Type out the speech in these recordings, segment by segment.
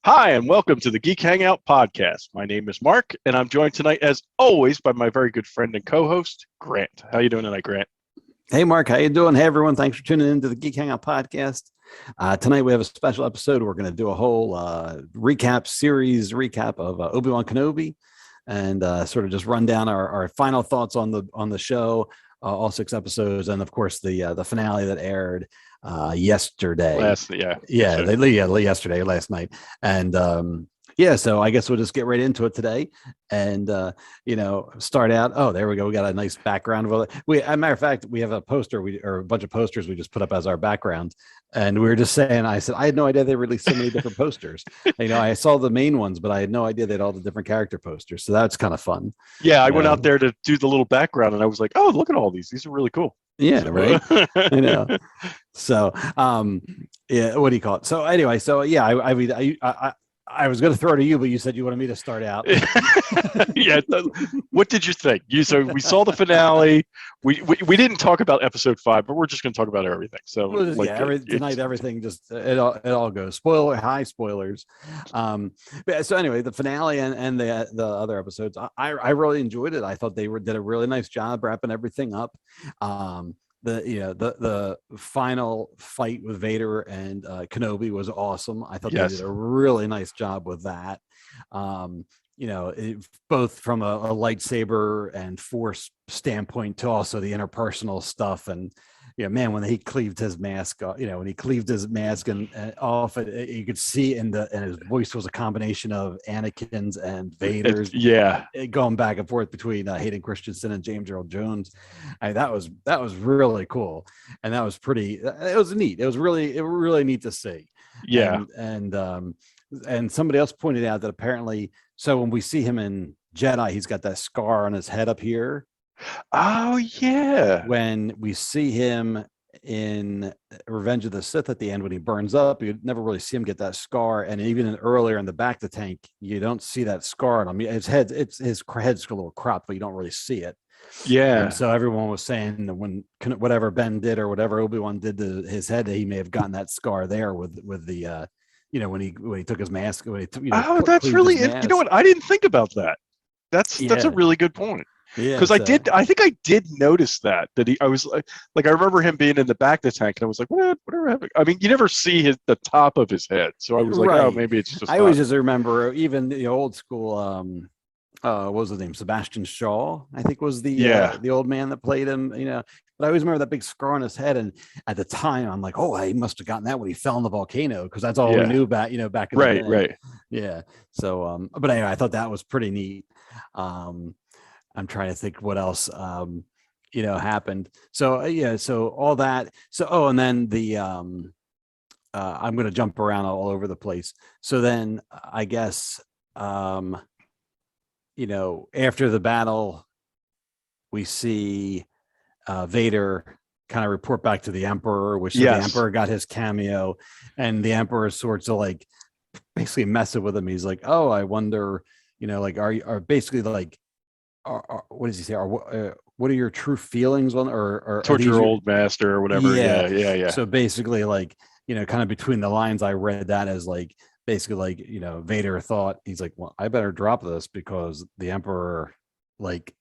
Hi, and welcome to the Geek Hangout podcast. My name is Mark, and I'm joined tonight, as always, by my very good friend and co-host, Grant. How you doing tonight, Grant? Hey, Mark. How you doing? Hey, everyone. Thanks for tuning into the Geek Hangout podcast. Tonight, we have a special episode. We're going to do a whole series recap of Obi Wan Kenobi, and sort of just run down our final thoughts on the show, all 6 episodes, and of course the finale that aired yesterday. Yesterday, last night, and so I guess we'll just get right into it today, and start out. Oh, there we go. We got a nice background of it. As a matter of fact, we have a poster, or a bunch of posters we just put up as our background, and we were just saying. I said I had no idea they released so many different posters. I saw the main ones, but I had no idea they had all the different character posters. So that's kind of fun. Yeah, I went out there to do the little background, and I was like, "Oh, look at all these! These are really cool." Yeah, right. I know. So, what do you call it? So anyway, I was going to throw it to you, but you said you wanted me to start out. Yeah. What did you think? So we saw the finale. We didn't talk about episode 5, but we're just going to talk about everything. So tonight everything just it all goes high spoilers. So anyway, the finale and the other episodes, I really enjoyed it. I thought they did a really nice job wrapping everything up. The final fight with Vader and Kenobi was awesome. I thought they did a really nice job with that. Both from a lightsaber and Force standpoint to also the interpersonal stuff. And when he cleaved his mask, and off, you could see and his voice was a combination of Anakin's and Vader's. Going back and forth between Hayden Christensen and James Earl Jones. That was really cool, and that was pretty. It was neat. It was really neat to see. Yeah, and somebody else pointed out that apparently, so when we see him in Jedi, he's got that scar on his head up here. Oh yeah. When we see him in Revenge of the Sith at the end, when he burns up, you never really see him get that scar. And even earlier in the back of the tank, you don't see that scar on him. His head's a little cropped, but you don't really see it. Yeah. And so everyone was saying that when whatever Ben did or whatever Obi-Wan did to his head, he may have gotten that scar there with the when he took his mask. That's really it. You know what? I didn't think about that. That's a really good point. Yeah, because I think I did notice that I was like I remember him being in the back of the tank, and I was like, whatever happened? I mean, you never see the top of his head, so I was like, oh, maybe it's just. I always just remember even the old school. What was his name? Sebastian Shaw, I think, was the old man that played him. But I always remember that big scar on his head, and at the time, I'm like, oh, he must have gotten that when he fell in the volcano, because that's all we knew about. Back in the day. Right. Yeah. So, but anyway, I thought that was pretty neat. I'm trying to think what else, happened. So, so all that. So, and then I'm going to jump around all over the place. So then I guess, after the battle, we see Vader kind of report back to the Emperor, which the Emperor got his cameo, and the Emperor sorts of like basically messing with him. He's like, oh, I wonder, are basically like, what does he say? What are your true feelings on, or towards your old master or whatever? Yeah. So basically, like, kind of between the lines, I read that as like basically like Vader thought, he's like, well, I better drop this because the Emperor, like,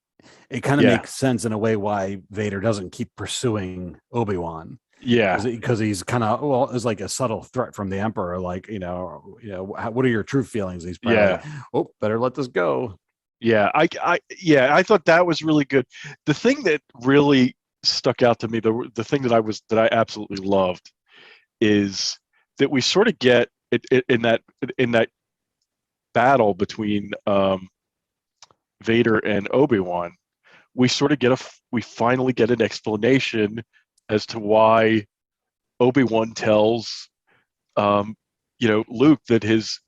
it kind of makes sense in a way why Vader doesn't keep pursuing Obi-Wan. Yeah, because he's kind of it's like a subtle threat from the Emperor. Like, what are your true feelings? He's probably like, oh, better let this go. Yeah, I thought that was really good. The thing that really stuck out to me, the thing that I absolutely loved, is that we sort of get in that battle between Vader and Obi-Wan. We finally get an explanation as to why Obi-Wan tells Luke that his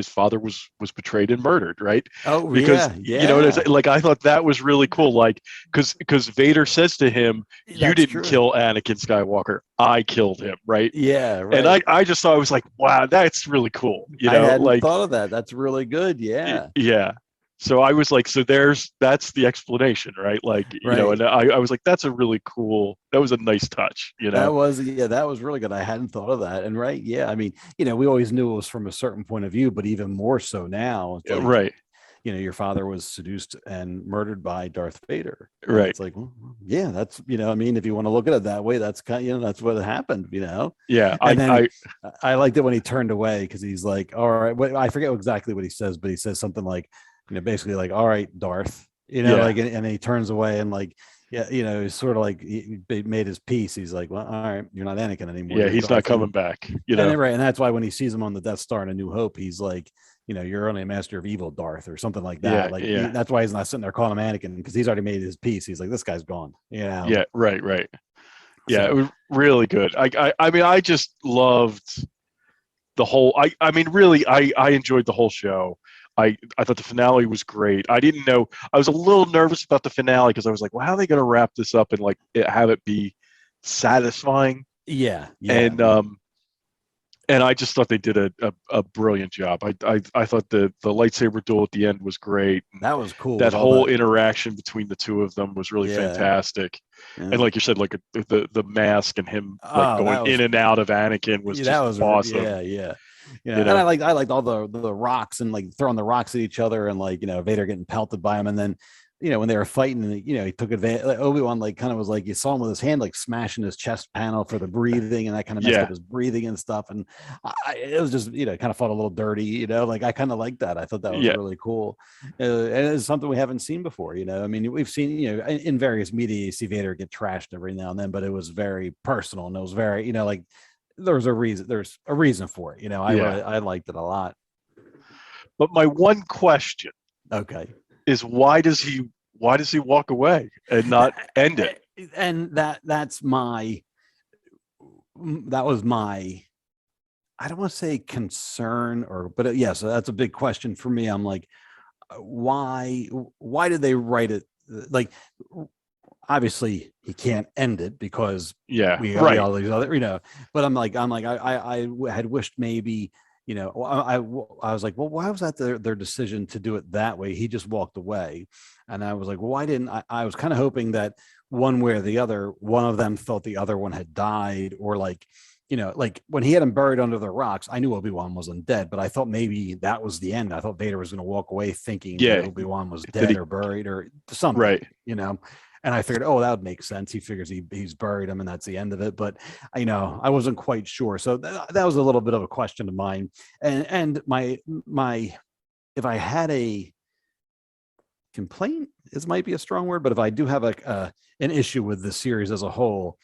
father was betrayed and murdered, right? Oh, because it's like, I thought that was really cool, like because Vader says to him, you didn't kill Anakin Skywalker, I killed him, right? Yeah, right. And I just thought, I was like, wow, that's really cool. I hadn't thought of that. That's really good. Yeah. So I was like, so that's the explanation, right? Like, Right. and I was like, that's a really cool, that was a nice touch, That was really good. I hadn't thought of that. And right, yeah. I mean, we always knew it was from a certain point of view, but even more so now, it's like, Right, your father was seduced and murdered by Darth Vader. And right. it's like, well, yeah, that's, I mean, if you want to look at it that way, that's kind of, that's what happened, Yeah, And then I liked it when he turned away because he's like, all right, I forget exactly what he says, but he says something like, basically like, all right, Darth, yeah, like, and he turns away and like, yeah, he's sort of like he made his peace. He's like, well, all right, you're not Anakin anymore, yeah, you're he's not Darth. coming back, And then, right, and that's why when he sees him on the Death Star in A New Hope, he's like, you're only a master of evil, Darth, or something like that. Yeah, Like yeah, that's why he's not sitting there calling him Anakin because he's already made his peace. He's like, this guy's gone, yeah, right, right. Yeah, it So was really good. I mean, I just loved the whole. I mean, really, I enjoyed the whole show. I thought the finale was great. I didn't know. I was a little nervous about the finale because I was like, well, how are they going to wrap this up and like have it be satisfying? yeah, yeah, And I just thought they did a brilliant job. I thought the lightsaber duel at the end was great. And that was cool that with all whole the interaction between the two of them was really yeah, fantastic. yeah. And like you said, like the mask and him like Oh, going that in was and out of Anakin was yeah, that just was awesome. yeah, yeah. You Yeah, and know, I liked all the rocks and like throwing the rocks at each other and like Vader getting pelted by him and then when they were fighting he took advantage. Like, Obi-Wan like kind of was like you saw him with his hand like smashing his chest panel for the breathing and that kind of messed up yeah, his breathing and stuff and it was just kind of felt a little dirty like I kind of liked that. I thought that was yeah, really cool and it's something we haven't seen before. I mean we've seen in various media you see Vader get trashed every now and then, but it was very personal and it was very like there's a reason for it. yeah. I liked it a lot. But my one question Okay. is why does he walk away and not end it? And that was my I don't want to say concern but yes, that's a big question for me. I'm like, why did they write it like obviously he can't end it because Yeah, we right. all these other but I had wished maybe I was like, well, why was that their decision to do it that way? He just walked away, and I was like, well, why didn't I was kind of hoping that one way or the other, one of them thought the other one had died, or like like when he had him buried under the rocks, I knew Obi-Wan wasn't dead, but I thought maybe that was the end. I thought Vader was going to walk away thinking that Yeah, Obi-Wan was that dead he or buried or something, right. and I figured, oh, that would make sense. He figures he's buried him and that's the end of it. But I wasn't quite sure. So that was a little bit of a question of mine. And my if I had a complaint, this might be a strong word, but if I do have an issue with the series as a whole,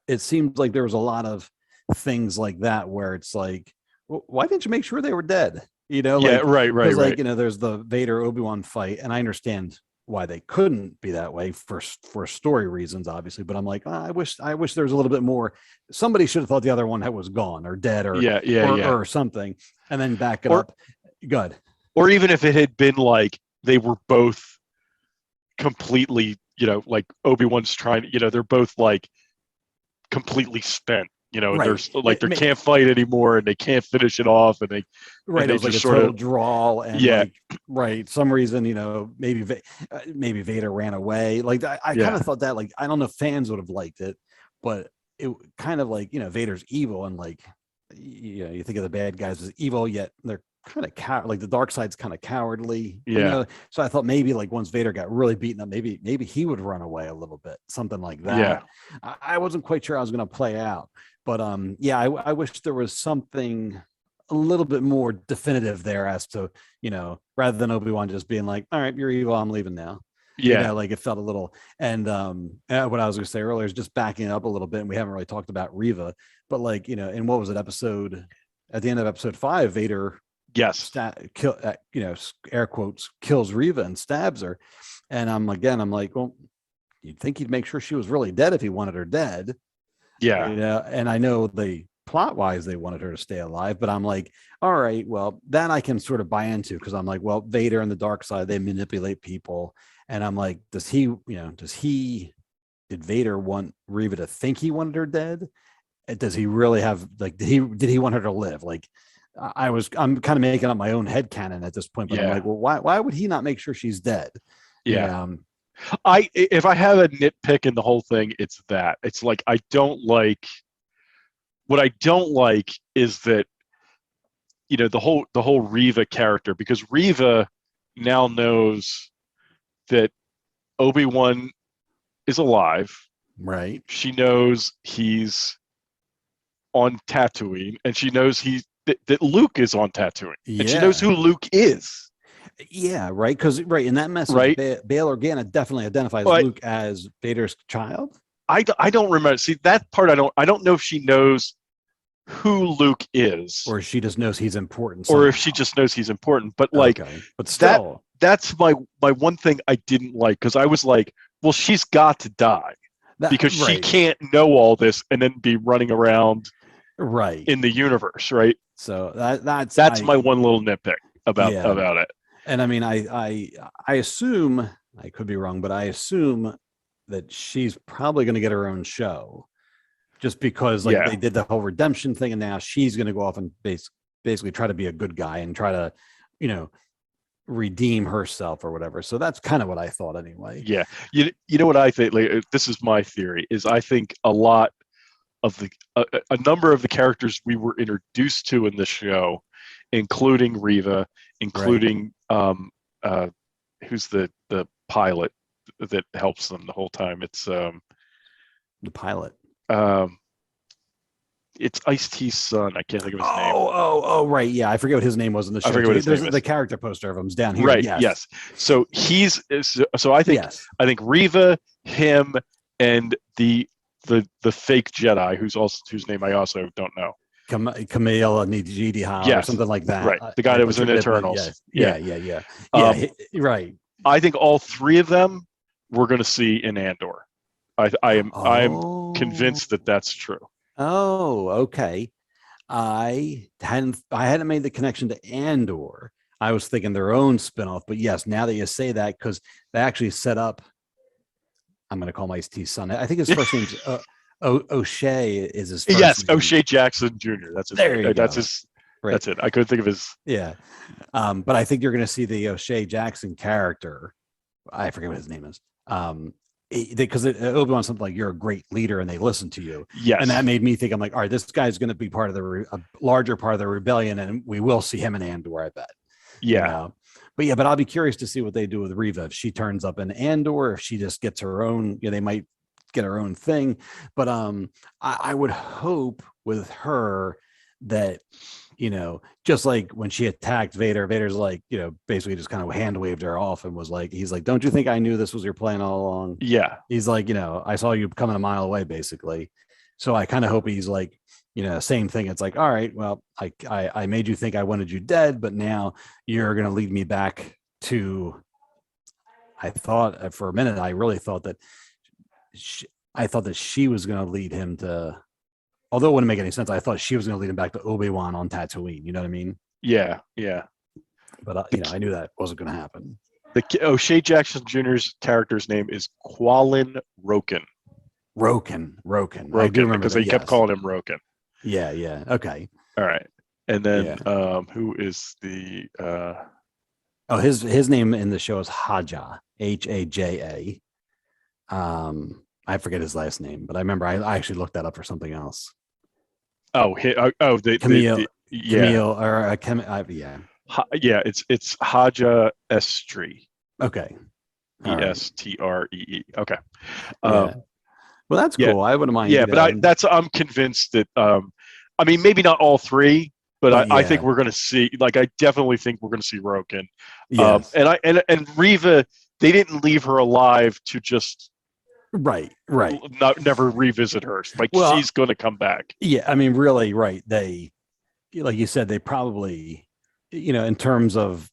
it seems like there was a lot of things like that where it's like, well, why didn't you make sure they were dead? Yeah, Like right, right, because like right. there's the Vader Obi-Wan fight, and I understand why they couldn't be that way for story reasons, obviously. But I'm like, I wish there was a little bit more. Somebody should have thought the other one was gone or dead Yeah, yeah, yeah. or something, and then back it Or up. Good. or even if it had been like they were both completely, like Obi-Wan's trying, they're both like completely spent, and Right. there's like they can't fight anymore and they can't finish it off and Right. It they was like just a sort of total drawl, and yeah, like, right. Some reason, maybe Vader ran away. Like, I kind yeah, of thought that, like, I don't know if fans would have liked it, but it kind of like, Vader's evil, and like, you think of the bad guys as evil, yet they're kind of like the dark side's kind of cowardly, yeah, So I thought maybe like once Vader got really beaten up, maybe he would run away a little bit, something like yeah, that. I wasn't quite sure I was going to play out, but yeah, I wish there was something a little bit more definitive there as to, rather than Obi-Wan just being like, all right, you're evil, I'm leaving now. yeah, Like it felt a little, and what I was going to say earlier is just backing up a little bit. And we haven't really talked about Riva, but like, in what was it, at the end of episode 5, Vader yes, air quotes, kills Riva and stabs her. And I'm like, well, you'd think he'd make sure she was really dead if he wanted her dead, yeah, and I know plot wise they wanted her to stay alive, but I'm like, all right, well, that I can sort of buy into, because I'm like, well, Vader and the dark side, they manipulate people, and I'm like, did Vader want Reva to think he wanted her dead? Does he really have, like, did he want her to live? Like, I'm kind of making up my own headcanon at this point, but I'm Yeah. like, well, why would he not make sure she's dead? Yeah. Yeah. If I have a nitpick in the whole thing, it's that. It's like I don't like what I don't like is that the whole Riva character, because Riva now knows that Obi-Wan is alive. Right. She knows he's on Tatooine, and she knows that Luke is on Tatooine, and she knows Yeah. who Luke is, Yeah. Right. Because right in that message, right? Bail Organa definitely identifies But Luke as Vader's child. I don't remember. See, that part I don't know if she knows who Luke is, Or she just knows he's important or if she somehow. just knows he's important. But like Okay. But that still, that's my one thing I didn't like, because I was like, well, she's got to die that because she right. can't know all this and then be running around Right. in the universe, right? So that's That's my one little nitpick about yeah. it. And I mean, I assume, I could be wrong, but I assume that she's probably going to get her own show, just because like Yeah, they did the whole redemption thing, and now she's going to go off and basically try to be a good guy and try to, you know, redeem herself or whatever. So that's kind of what I thought anyway. yeah. You know what I think? Like, this is my theory. Is I think a lot of a number of the characters we were introduced to in the show, including Riva, Right. including who's the pilot that helps them the whole time. The pilot. Um, it's Ice-T's son. I can't think of his name. Oh, right. Yeah, I forget what his name was in the I show forget what too. his There's name the is. character poster of him's down here. Right. Yes. Yes. So so Yes. I think Riva, him, and the fake Jedi, whose name I also don't know. Camille Nijidi or Yes. something like that. Right. The guy that I was in forget, but Eternals. yes. Yeah. Yeah. Um, Right. I think all three of them we're going to see in Andor. I am Oh. convinced that that's true. Oh, okay. I hadn't made the connection to Andor. I was thinking their own spinoff, but yes, now that you say that, because they actually set up, I'm going to call him Ice-T's son. I think his first name's O'Shea is his Yes, first name. O'Shea Jackson Jr. That's his. There you That's go. his. Right. That's it. I couldn't think of his. Yeah. But I think you're going to see the O'Shea Jackson character. I forget what his name is. Because Obi-Wan's something like, you're a great leader and they listen to you. Yes. And that made me think, I'm like, all right, this guy's going to be part of a larger part of the rebellion, and we will see him in Andor, I bet. Yeah. You know? But I'll be curious to see what they do with Riva. If she turns up in Andor, if she just gets her own, they might get her own thing. But I would hope with her that, just like when she attacked Vader's like, basically just kind of hand waved her off and was like, he's like, don't you think I knew this was your plan all along? Yeah. He's like, I saw you coming a mile away, basically. So I kind of hope he's like, same thing. It's like, all right, well, I made you think I wanted you dead, but now you're going to lead me back to, I thought for a minute, I really thought that she was going to lead him to, although it wouldn't make any sense, I thought she was going to lead him back to Obi-Wan on Tatooine. You know what I mean? Yeah. Yeah. But, I knew that wasn't going to happen. The O'Shea Jackson Jr.'s character's name is Quallen Roken. Roken. I do remember because that, they kept calling him Roken. Yeah. Okay. All right. And then who is the his name in the show is Haja, Haja. I forget his last name, but I remember I actually looked that up for something else. Camille, Camille or yeah. It's Haja Estree. Okay. Estree. Okay. Well, that's cool. I wouldn't mind. Yeah, but I'm convinced that I mean, maybe not all three, but I think we're going to see. Like, I definitely think we're going to see Roken. Yes. And Riva, they didn't leave her alive to just right. Never revisit her. Like, she's going to come back. Yeah, I mean, really, right? They, like you said, they probably, in terms of,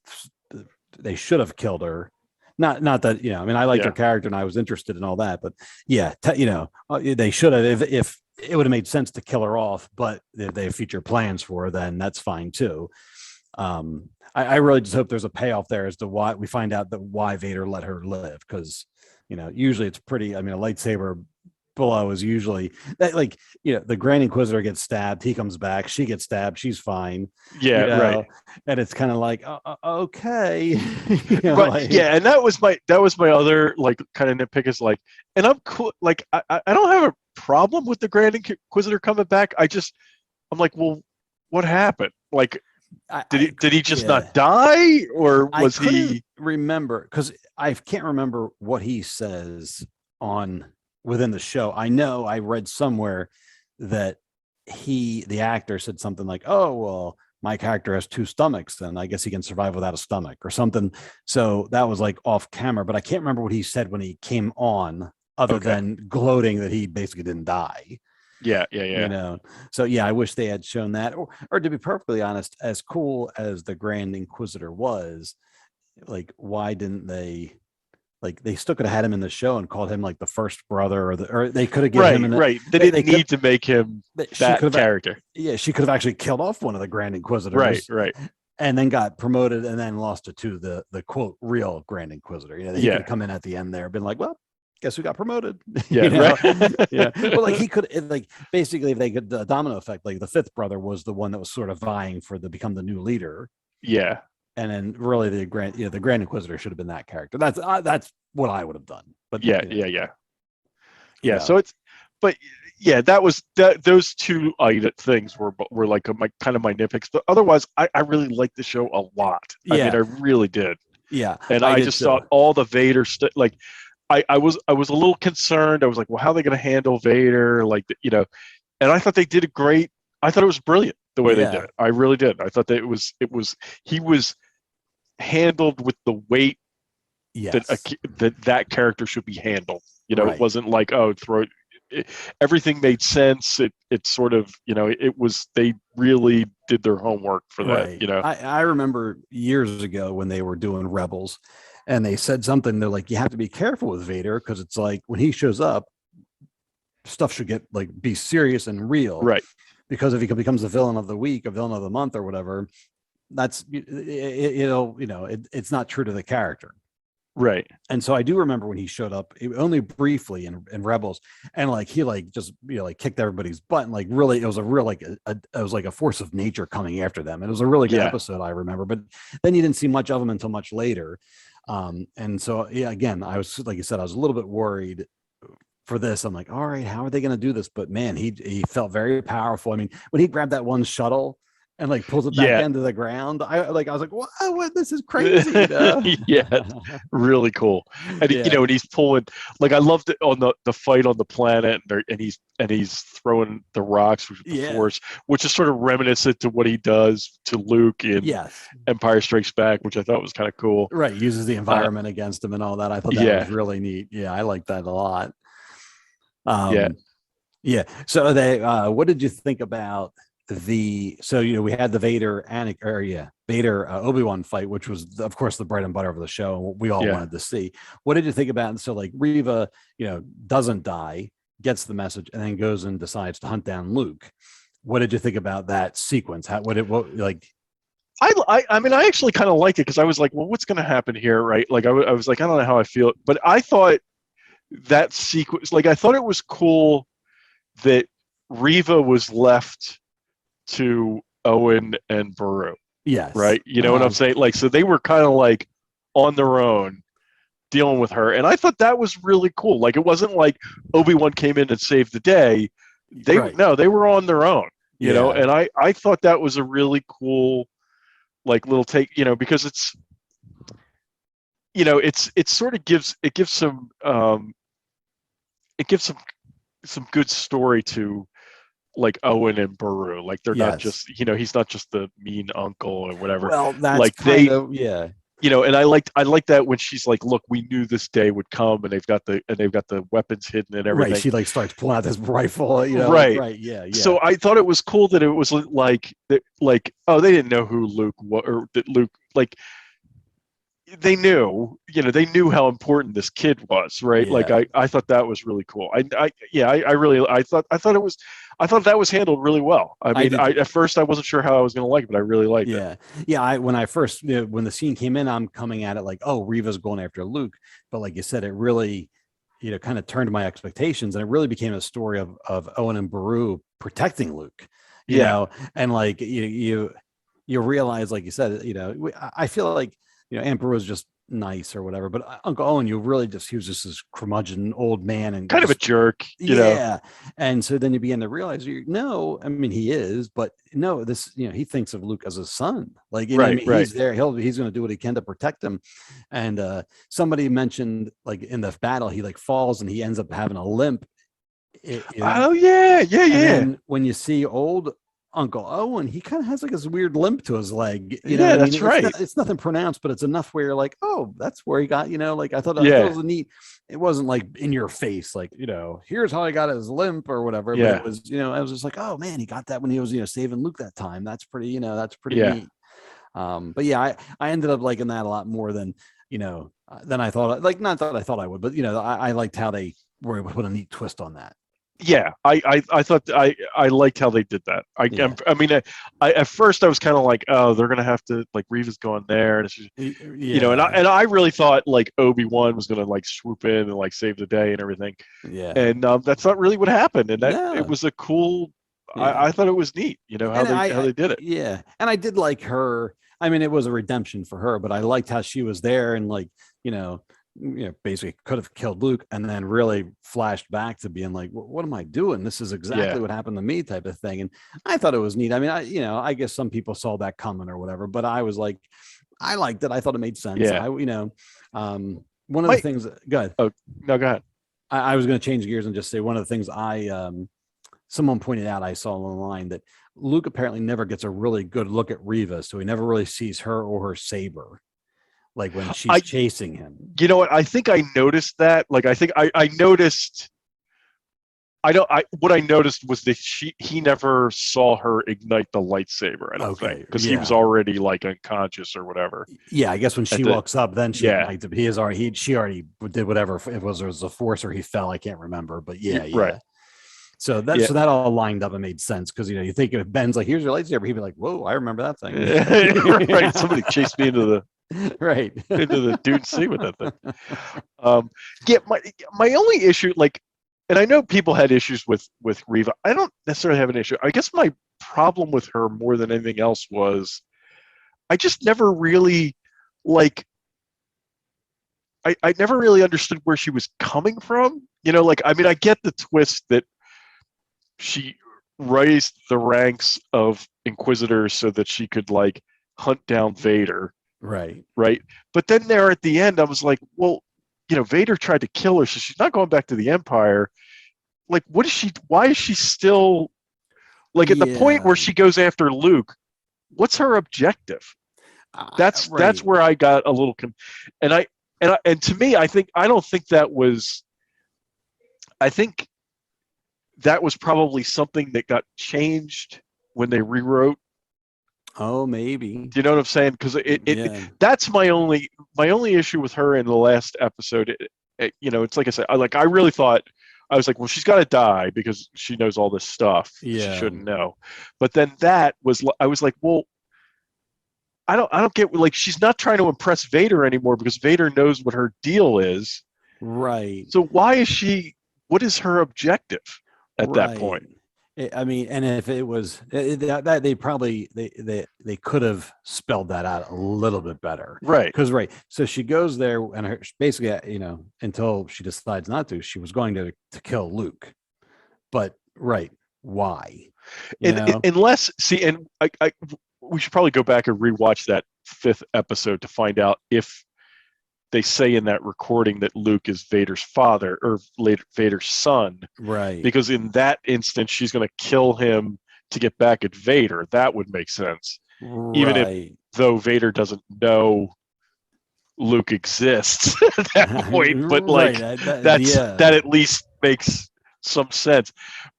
they should have killed her. Not that, I mean, I liked her character and I was interested in all that, but yeah, they should have, if it would have made sense to kill her off, but if they have future plans for her, then that's fine too. I really just hope there's a payoff there as to why we find out that why Vader let her live. Cause usually it's pretty, I mean, a lightsaber below is usually that, like, the Grand Inquisitor gets stabbed, he comes back, she gets stabbed, she's fine, Yeah, right. and it's kind of like, okay, But like, yeah, and that was my other like kind of nitpick is like, and I'm cool. Like I don't have a problem with the Grand Inquisitor coming back. I'm like, well, what happened? Like, did he just yeah. not die, or I was couldn't he? remember because I can't remember what he says on within the show. I know I read somewhere that the actor said something like, "Oh, well, my character has two stomachs, and I guess he can survive without a stomach," or something. So that was like off camera, but I can't remember what he said when he came on, other Okay. than gloating that he basically didn't die. Yeah, yeah, you yeah. know so yeah, I wish they had shown that, or to be perfectly honest, as cool as the Grand Inquisitor was, like, why didn't they, like, they still could have had him in the show and called him like the first brother, or they could have given him Right, right. They they didn't could need to make him she that could have, character. yeah, she could have actually killed off one of the Grand Right, Inquisitors right. and then got promoted and then lost it to the quote real Grand Inquisitor. He could Yeah, have come in at the end there, been like, well, guess who got promoted? yeah, right. Yeah. Well, like, he could, like, basically, if they could, the domino effect, like the fifth brother was the one that was sort of vying for the become the new leader, Yeah, and then really the Grand Inquisitor should have been that character. That's what I would have done. But yeah, yeah, yeah, you yeah. know, So but yeah, that was that. Those two things were like my kind of my nitpicks. But otherwise, I really liked the show a lot. I mean, yeah, I really did, yeah, and I I did just too. thought all the Vader stuff. Like, I was a little concerned. I was like, well, how are they going to handle Vader? Like, and I thought they did a great. I thought it was brilliant the way they did Yeah, it. I really did. I thought that it was he was handled with the weight that yes, that character should be handled. It right. wasn't like, oh, throw it. Everything made sense. It sort of, it was, they really did their homework for that. Right. I remember years ago when they were doing Rebels and they said something. They're like, you have to be careful with Vader because it's like when he shows up, stuff should get like be serious and real. Right, Because if he becomes the villain of the week, a villain of the month, or whatever, that's it's not true to the character. right. And so I do remember when he showed up, only briefly in Rebels, and like he like just like kicked everybody's butt, and like really it was a real like it was like a force of nature coming after them. And it was a really good Yeah, episode, I remember. But then you didn't see much of him until much later. And so yeah, again, I was, like you said, I was a little bit worried for this. I'm like, all right, how are they going to do this? But man, he felt very powerful. I mean, when he grabbed that one shuttle and like pulls it back yeah. into the ground, I was like, what? This is crazy. Yeah, really cool. And Yeah. and he's pulling, like, I loved it on the fight on the planet, and he's throwing the rocks with the Yeah. Force, which is sort of reminiscent to what he does to Luke in Yes. Empire Strikes Back, which I thought was kind of cool. Right. Uses the Uh, environment against him and all that. I thought that was yeah, really neat. Yeah, I like that a lot. yeah, Um, yeah. So they what did you think about we had the Vader Obi-Wan fight, which was of course the bread and butter of the show, we all yeah. wanted to see. What did you think about it? So like Reva, doesn't die, gets the message, and then goes and decides to hunt down Luke. What did you think about that sequence? What like I mean, I actually kind of liked it because I was like, well, what's going to happen here, right? Like, I was like, I don't know how I feel, but I thought that sequence, like, I thought it was cool that Reva was left to Owen and Baru, yes. right? You know what I'm saying? Like, so they were kind of like on their own dealing with her, and I thought that was really cool. Like, it wasn't like Obi-Wan came in and saved the day. Right. They were on their own, Yeah. and I thought that was a really cool, like, little take, because it's sort of gives some good story to, like, Owen and Baru. Like, they're not Yes. just, he's not just the mean uncle or whatever. Well, that's Like, kind of, yeah. and I liked that when she's like, look, we knew this day would come, and they've got the weapons hidden and Right. everything. She like starts pulling out this rifle, like, Right. right. Yeah. Yeah. So I thought it was cool that it was like that, like, oh, they didn't know who Luke was, or that Luke, like, they knew how important this kid was, right? Like, Yeah. I thought that was really cool. I thought that was handled really well. I I mean, did. at first I wasn't sure how I was going to like it, but I really liked it. Yeah. Yeah. When I first, when the scene came in, I'm coming at it like, oh, Reva's going after Luke. But like you said, it really, kind of turned my expectations, and it really became a story of Owen and Beru protecting Luke, Yeah. and like you realize, like you said, I feel like Aunt Beru was just nice or whatever, but Uncle Owen, he was just this curmudgeon old man, and Kind of a just jerk, yeah. And so then you begin to realize, no, I mean, he is, but no, this, he thinks of Luke as a son. Like, I Right, mean, right. he's there. He's going to do what he can to protect him. And somebody mentioned, like, in the battle, he like falls and he ends up having a limp. Oh yeah, yeah, And yeah. then when you see old Uncle Owen, he kind of has like this weird limp to his leg. You know what Yeah, I mean? that's right. It's nothing pronounced, but it's enough where you're like, oh, that's where he got. Like I thought it Yeah, was a neat. It wasn't like in your face, like here's how he got his limp or whatever. But it yeah, was, I was just like, oh man, he got that when he was saving Luke that time. That's pretty, that's pretty yeah. neat. But yeah, I ended up liking that a lot more than I thought. Like not that I thought I would, but I liked how they were able to put a neat twist on that. Yeah, I thought I liked how they did that. Yeah. I mean, I at first I was kind of like, oh, they're gonna have to like Reva's going there, and it's just, Yeah. and I really thought like Obi Wan was gonna like swoop in and like save the day and everything, Yeah. and that's not really what happened, and that it No. was a cool. Yeah. I thought it was neat, how And they did it. yeah, and I did like her. I mean, it was a redemption for her, but I liked how she was there and like, basically could have killed Luke and then really flashed back to being like, what am I doing? This is exactly Yeah, what happened to me type of thing. And I thought it was neat. I mean, I guess some people saw that coming or whatever, but I was like, I liked it. I thought it made sense. yeah. One of the My things, go ahead. oh no, go ahead. I was going to change gears and just say one of the things someone pointed out I saw online that Luke apparently never gets a really good look at Reva, so he never really sees her or her saber, like when she's I chasing him. You know what? I think I noticed that. Like, I think I noticed. I don't. What I noticed was that he never saw her ignite the lightsaber. I don't think Okay, because he was yeah, already like unconscious or whatever. yeah. I guess when At she the walks up, then she Yeah, ignites it. She already did whatever. If it was a force or he fell, I can't remember. But yeah, right. yeah. So that Yeah, so that all lined up and made sense because you think if Ben's like, here's your lightsaber, he'd be like, whoa, I remember that thing. right. Somebody chased me Right. into the Dune Sea with that thing. Yeah, my only issue, like, and I know people had issues with Reva. I don't necessarily have an issue. I guess my problem with her more than anything else was I just never really like. I never really understood where she was coming from. Like, I mean, I get the twist that she raised the ranks of Inquisitors so that she could like hunt down Vader, Right. right? But then there at the end, I was like, well, Vader tried to kill her, so she's not going back to the Empire. Like, what is she? Why is she still like at the point Yeah. where she goes after Luke? What's her objective? That's Right. where I got a little, and to me, I don't think that was. I think that was probably something that got changed when they rewrote. Oh, maybe. Do you know what I'm saying? Because Yeah. that's my only issue with her in the last episode. It's like I said, I really thought I was like, well, she's got to die because she knows all this stuff that she Yeah. shouldn't know. But then I was like, well, I don't get, like, she's not trying to impress Vader anymore because Vader knows what her deal is. Right. So why is she? What is her objective at that Right. point? I mean, and if it was that they probably they could have spelled that out a little bit better. Right. Because right, so she goes there and basically, until she decides not to, she was going to kill Luke. But right, why? Unless, see, and we should probably go back and rewatch that 5th episode to find out if they say in that recording that Luke is Vader's father or later Vader's son, Right. because in that instance she's going to kill him to get back at Vader. That would make sense, even if Right. though Vader doesn't know Luke exists at that point. But Right. like Yeah. that at least makes some sense.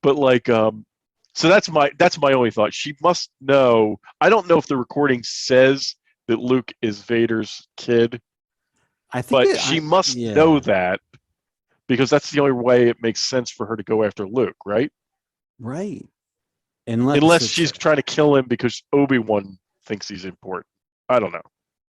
But like so that's my only thought. She must know. I don't know if the recording says that Luke is Vader's kid, I think but she must know yeah. that because that's the only way it makes sense for her to go after Luke, right? Right. Unless Unless it's she's trying to kill him because Obi Wan thinks he's important. I don't know.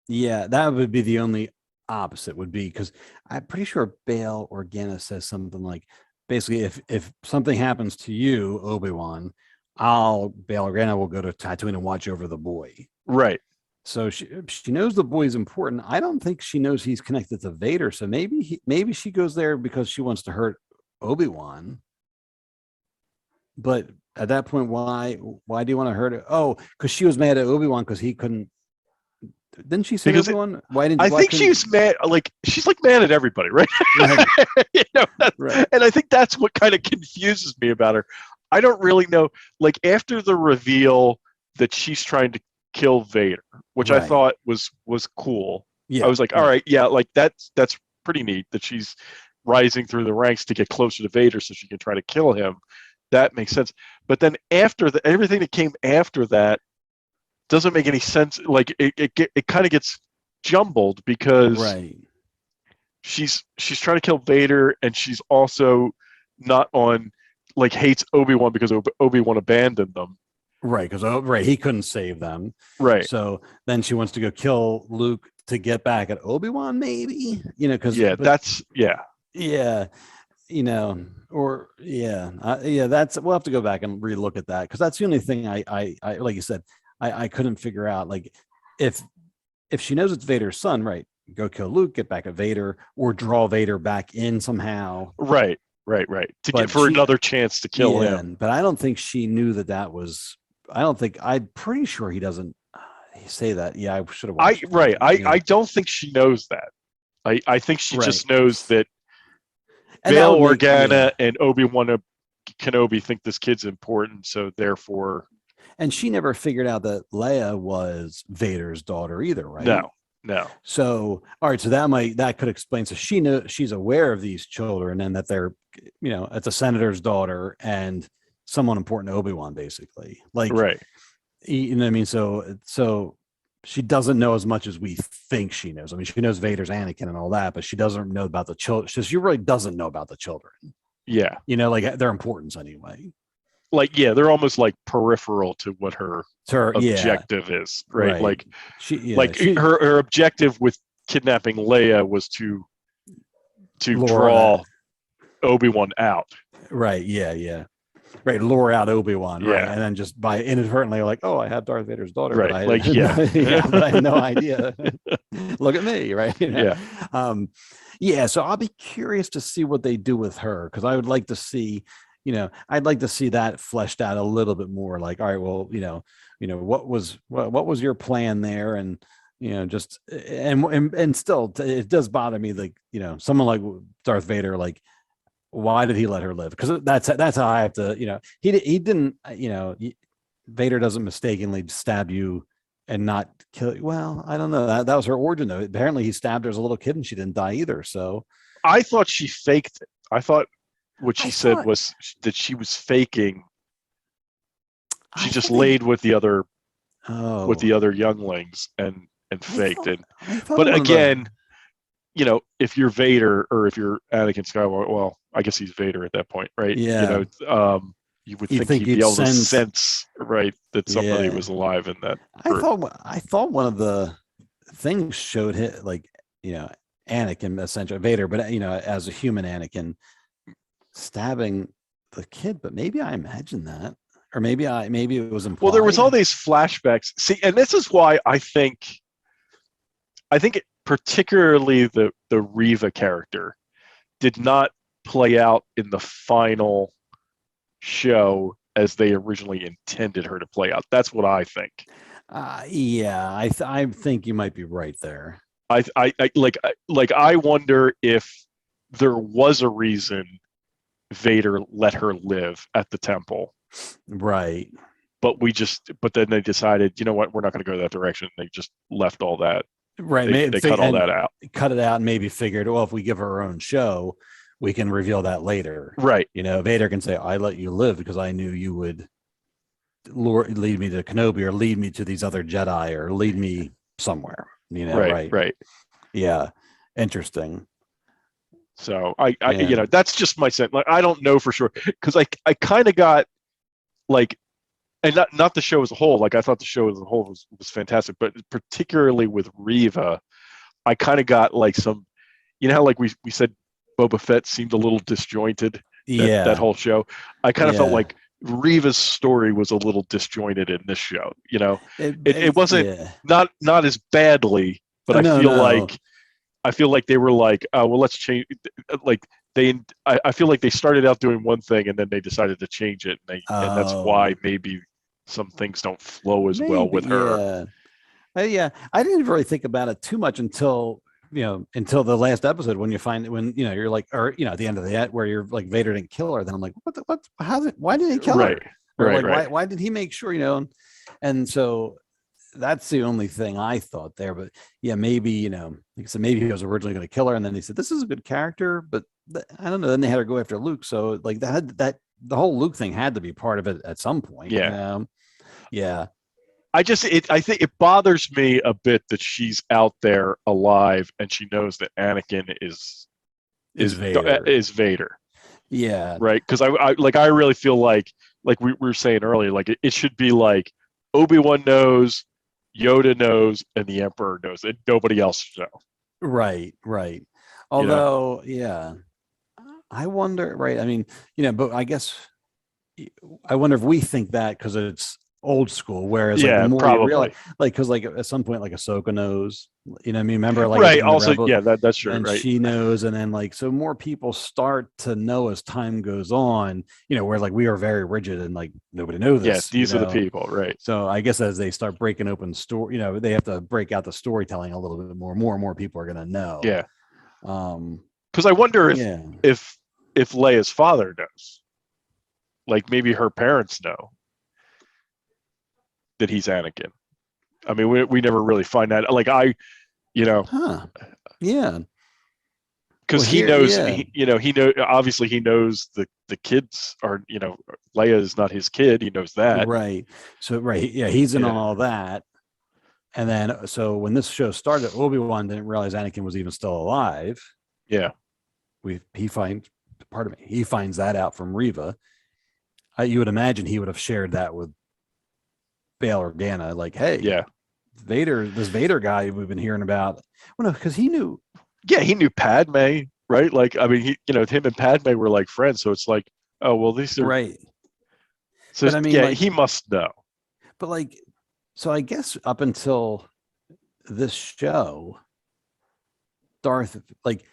yeah, that would be the only opposite would be, because I'm pretty sure Bail Organa says something like, basically, if something happens to you, Obi-Wan, Bail Organa will go to Tatooine and watch over the boy. Right. So she knows the boy's important. I don't think she knows he's connected to Vader. So maybe she goes there because she wants to hurt Obi-Wan. But at that point, why do you want to hurt it? Oh, because she was mad at Obi-Wan because he couldn't. Didn't she say Obi-Wan? I think she's mad. Like, she's like mad at everybody, right? Right. Right. And I think that's what kind of confuses me about her. I don't really know. Like, after the reveal that she's trying to kill Vader, which I thought was cool. Yeah. I was like, all right, yeah, like that's pretty neat that she's rising through the ranks to get closer to Vader so she can try to kill him. That makes sense. But then after everything that came after that doesn't make any sense. Like, it kind of gets jumbled because she's trying to kill Vader, and she's also not on, like, hates Obi-Wan because Obi-Wan abandoned them. Right, because he couldn't save them. Right. So then she wants to go kill Luke to get back at Obi-Wan, maybe. Because that's that's, we'll have to go back and relook at that, because that's the only thing I like you said, I couldn't figure out. Like, if she knows it's Vader's son, right, go kill Luke, get back at Vader, or draw Vader back in somehow. Right. To get another chance to kill him. But I don't think she knew that was. I'm pretty sure he doesn't say that. Yeah, I should have watched. I don't think she knows that. I think she just knows that Bail Organa and Obi-Wan Kenobi think this kid's important, so therefore. And she never figured out that Leia was Vader's daughter either, right? No. So, all right. So that could explain. So she's aware of these children, and that they're, it's a senator's daughter and someone important to Obi-Wan, basically. Like, right. You know what I mean? So she doesn't know as much as we think she knows. I mean, she knows Vader's Anakin and all that, but she doesn't know about the children. She really doesn't know about the children. Yeah. Like their importance anyway. Like, yeah, they're almost like peripheral to what her objective is, right? Like, her objective with kidnapping Leia was to draw Obi-Wan out. Right. Yeah. Right, lure out Obi-Wan, right, and then just by inadvertently, like, oh, I have Darth Vader's daughter, right? But I had no idea. Look at me, right? So I'll be curious to see what they do with her, because I would like to see, I'd like to see that fleshed out a little bit more. Like, all right, well, what was your plan there, and just and still, it does bother me, like, someone like Darth Vader, like, why did he let her live? Because that's how I have to, he didn't, Vader doesn't mistakenly stab you and not kill you. Well, I don't know. That was her origin, though. Apparently he stabbed her as a little kid and she didn't die either. So I thought she faked it. I thought what she said was that she was faking. She just laid with the other younglings and faked it. But again, if you're Vader or if you're Anakin Skywalker, well, I guess he's Vader at that point, right? Yeah. You would think he'd be able to sense, right, that somebody was alive in that group. I thought one of the things showed him, like, Anakin, essentially Vader, but as a human Anakin stabbing the kid. But maybe I imagined that, or maybe it was implied. Well, there was all these flashbacks. See, and this is why I think particularly the Reva character did not play out in the final show as they originally intended her to play out. That's what I think. I think you might be right there. I wonder if there was a reason Vader let her live at the temple. Right. But then they decided, you know what, we're not going to go that direction. They just left all that. Right. They cut all that out. Cut it out and maybe figured, well, if we give her her own show, we can reveal that later. Right. Vader can say, I let you live because I knew you would lead me to Kenobi, or lead me to these other Jedi, or lead me somewhere. Right. Yeah. Interesting. So I that's just my sense. Like, I don't know for sure, because I kind of got, like, and not the show as a whole. Like, I thought the show as a whole was fantastic, but particularly with Reva, I kind of got like some, how like we said Boba Fett seemed a little disjointed, that Yeah, whole show. I kind of felt yeah. like Reva's story was a little disjointed in this show. It wasn't, Yeah. not as badly, but Oh, no, no. I feel like they were like, well, let's change. Like I feel like they started out doing one thing and then they decided to change it, and that's why Oh, maybe some things don't flow as well maybe. with her. Yeah. Yeah. I didn't really think about it too much until the last episode when you find when you're like, or at the end of the where you're like Vader didn't kill her. Then I'm like, how's it? Why didn't he kill Right, her? Or right, like, right. why did he make sure? And so that's the only thing I thought there. But yeah, maybe like I said, maybe he was originally going to kill her, and then he said this is a good character, but I don't know. Then they had her go after Luke, so like that the whole Luke thing had to be part of it at some point. Yeah. Yeah, I think it bothers me a bit that she's out there alive and she knows that Anakin is Vader. is Vader, Yeah, right? Because I really feel like we were saying earlier, like it should be like Obi-Wan knows, Yoda knows, and the Emperor knows, and nobody else knows. right, right. You know? Although, yeah, I wonder. Right, I mean, but I guess I wonder if we think that because it's old school, whereas like the Yeah, more you realize, probably. like, because like at some point, like Ahsoka knows, what I mean? Remember, like Right. in the Also, Rebels, yeah, that's true. and Right. she knows, and then like so more people start to know as time goes on, where like we are very rigid and like nobody knows Yeah, this, these are the people. Right. So I guess as they start breaking open story, they have to break out the storytelling a little bit more. More and more people are going to know. Yeah. Um, Because I wonder yeah. if if Leia's father knows, like maybe her parents know that he's Anakin. I mean, we never really find that. Like you know, Huh. Yeah. Well, because he here, knows, yeah. he know obviously he knows the kids are, Leia is not his kid. He knows that. Right. So, right. Yeah. He's in on Yeah. all that. And then, so when this show started, Obi Wan didn't realize Anakin was even still alive. Yeah. He finds, pardon me, he finds that out from Reva. You would imagine he would have shared that with Bail Organa, like, hey, Yeah. this Vader guy we've been hearing about. Well, no, because he knew. Yeah. He knew Padme, right? Like, I mean, him and Padme were like friends. So it's like, oh well, these are. Right. So But I mean, yeah, like, he must know. but like, so I guess up until this show, Darth, like,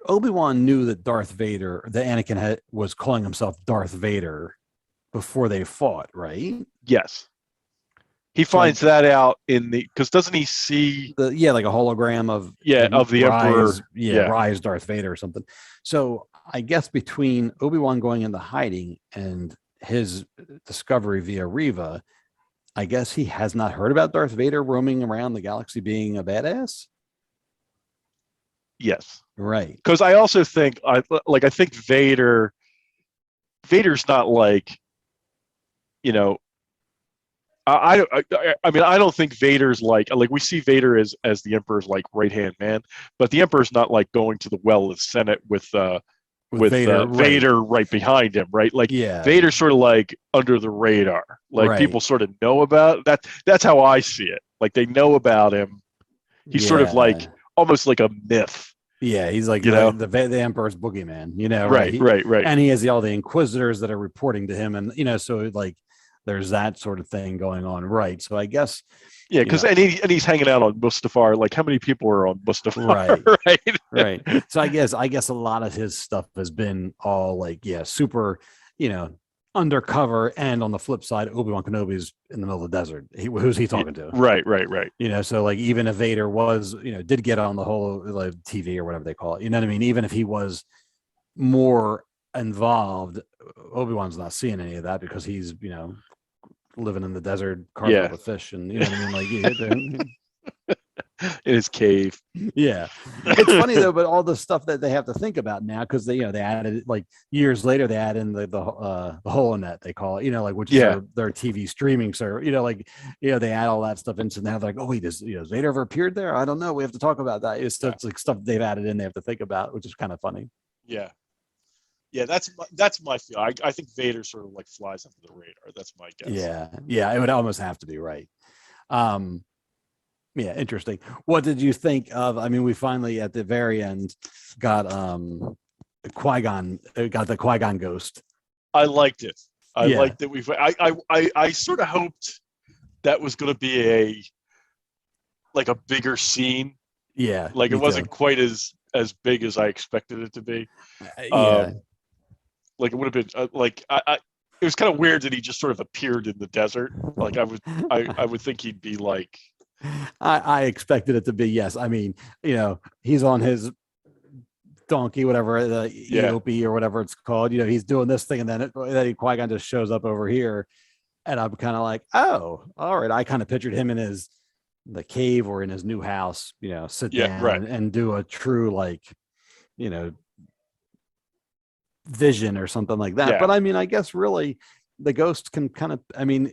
Obi-Wan knew that that Anakin was calling himself Darth Vader before they fought, right? Yes. He So finds like that out because doesn't he see, like a hologram of yeah, of the Rise, Emperor. Yeah. Rise Darth Vader or something. So I guess between Obi-Wan going into hiding and his discovery via Reva, I guess he has not heard about Darth Vader roaming around the galaxy being a badass. Yes. Right. Because I also think I think Vader's not like, you know, I mean, I don't think Vader's like we see Vader as the Emperor's like right hand man, but the Emperor's not like going to the well of the Senate With Vader, right. Vader right behind him, right? Like Yeah. Vader's sort of like under the radar, like Right. people sort of know about that. That's how I see it. Like they know about him. He's sort of like Yeah. almost like a myth, Yeah, he's like you know? the Emperor's boogeyman, right? Right, right, right. And he has all the Inquisitors that are reporting to him, and so like there's that sort of thing going on, right? So I guess, Yeah, you because know, he's hanging out on Mustafar. Like how many people are on Mustafar, right, right? right. So I guess a lot of his stuff has been all like, yeah, super, you know, undercover, and on the flip side, Obi Wan Kenobi's in the middle of the desert. Who's he talking to? Right, right, right. So like even if Vader was, did get on the whole like TV or whatever they call it, you know what I mean? Even if he was more involved, Obi-Wan's not seeing any of that because he's, living in the desert, carving Yeah, up a fish, and you know what I mean? Like, in his cave. yeah. It's funny though, but all the stuff that they have to think about now, because they added, like, years later they add in the hole in that they call it, like, which is Yeah, their TV streaming service, like, they add all that stuff into now. They're like, oh wait, has Vader ever appeared there? I don't know. We have to talk about that. It's like stuff they've added in. They have to think about, which is kind of funny. yeah, yeah. That's my feel. I think Vader sort of like flies under the radar. That's my guess. Yeah, it would almost have to be right. Um, Yeah, interesting. What did you think of? I mean, we finally at the very end got Qui-Gon, got the Qui-Gon ghost. I liked it. I Yeah, liked that I sort of hoped that was going to be a bigger scene. yeah, Like it me too. wasn't quite as big as I expected it to be. Yeah, Um, like it would have been it was kind of weird that he just sort of appeared in the desert. Like I would think he'd be like, I expected it to be yes. I mean, he's on his donkey, whatever the yeah, EOP or whatever it's called. He's doing this thing, and then Qui-Gon just shows up over here, and I'm kind of like, oh, all right. I kind of pictured him in the cave or in his new house, sit yeah, down right, and do a true you know vision or something like that. yeah. But I mean, I guess really the ghost can kind of, I mean,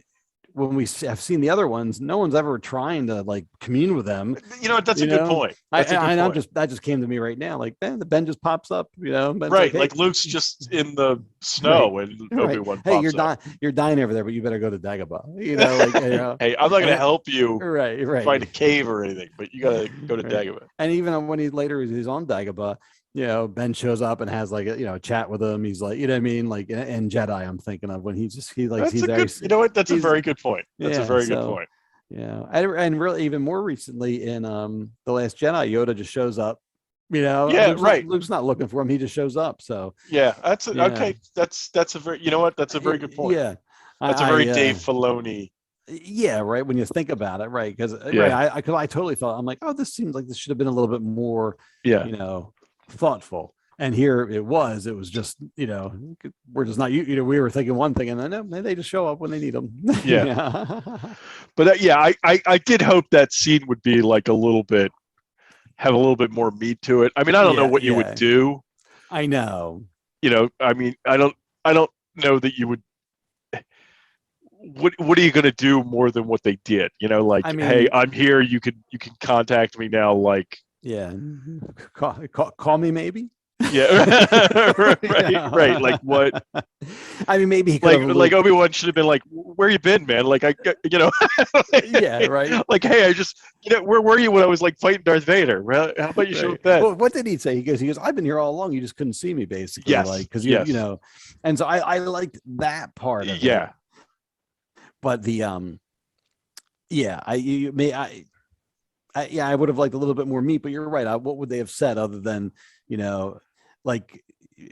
when we have seen the other ones, no one's ever trying to like commune with them. You know what? That's You a good know, point. That's a good I'm point. just that just came to me right now. Like, Ben, the Ben just pops up. Ben's Right, hey, like Luke's just in the right, snow and right. Obi-Wan Hey, pops up. you're dying over there, but you better go to Dagobah. Like Hey, I'm not going to and help you right, find a right. cave or anything, but you got to go to Right. Dagobah. And even when he's on Dagobah, Ben shows up and has like a chat with him. He's like, what I mean? Like in Jedi, I'm thinking of when That's he's a there. good. You know what? That's a He's very good point. That's a yeah. very good So point. and really even more recently in The Last Jedi, Yoda just shows up. Yeah, right. Luke's not looking for him. He just shows up. So Yeah, yeah, okay. That's a very. You know what? That's a very good point. yeah. That's a very Dave Filoni. Yeah, right. When you think about it, right? Because right, Yeah, I totally thought I'm like, oh, this seems like this should have been a little bit more, yeah. thoughtful. And here it was. It was just, we're just not. We were thinking one thing, and then they just show up when they need them. Yeah, Yeah, but yeah, I did hope that scene would be like have a little bit more meat to it. I mean, I don't know yeah, what you would yeah. do. I know. I mean, I don't know that you would. What are you going to do more than what they did? I Like, hey, mean, I'm here. You can contact me now. Like, yeah. Call me maybe. yeah, right. Like what? I mean, maybe he could Like have like looked. Obi-Wan should have been like, where you been, man? Like Yeah, right. like, hey, I just where were you when I was like fighting Darth Vader? Well, how about you show Right. up then? Well, what did he say? He goes, I've been here all along. You just couldn't see me, basically. Like, Yes, because yes, and so I liked that part of it. yeah. But yeah, I would have liked a little bit more meat, but you're right. What would they have said other than, like,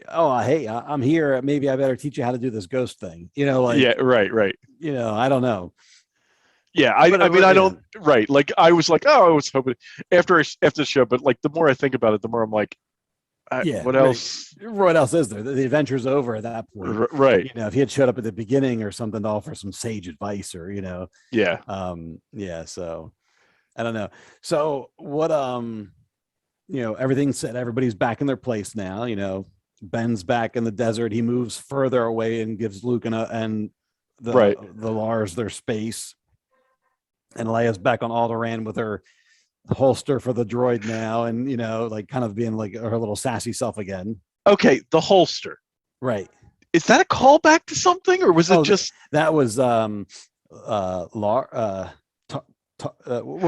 oh, hey, I'm here. Maybe I better teach you how to do this ghost thing. Yeah, right. I don't know. Yeah, But I mean, I yeah, don't, right. Like, I was like, oh, I was hoping after the show, but like, the more I think about it, the more I'm like, yeah, what right. else? What else is there? The adventure's over at that point. Right. If he had showed up at the beginning or something to offer some sage advice or, Yeah. yeah, so I don't know. So what everything's set, everybody's back in their place now. Ben's back in the desert. He moves further away and gives Luke and Right. the Lars their space. And Leia's back on Alderaan with her holster for the droid now, and like kind of being like her little sassy self again. Okay. The holster. Right. Is that a callback to something, or was it Oh, just? that was Lar well,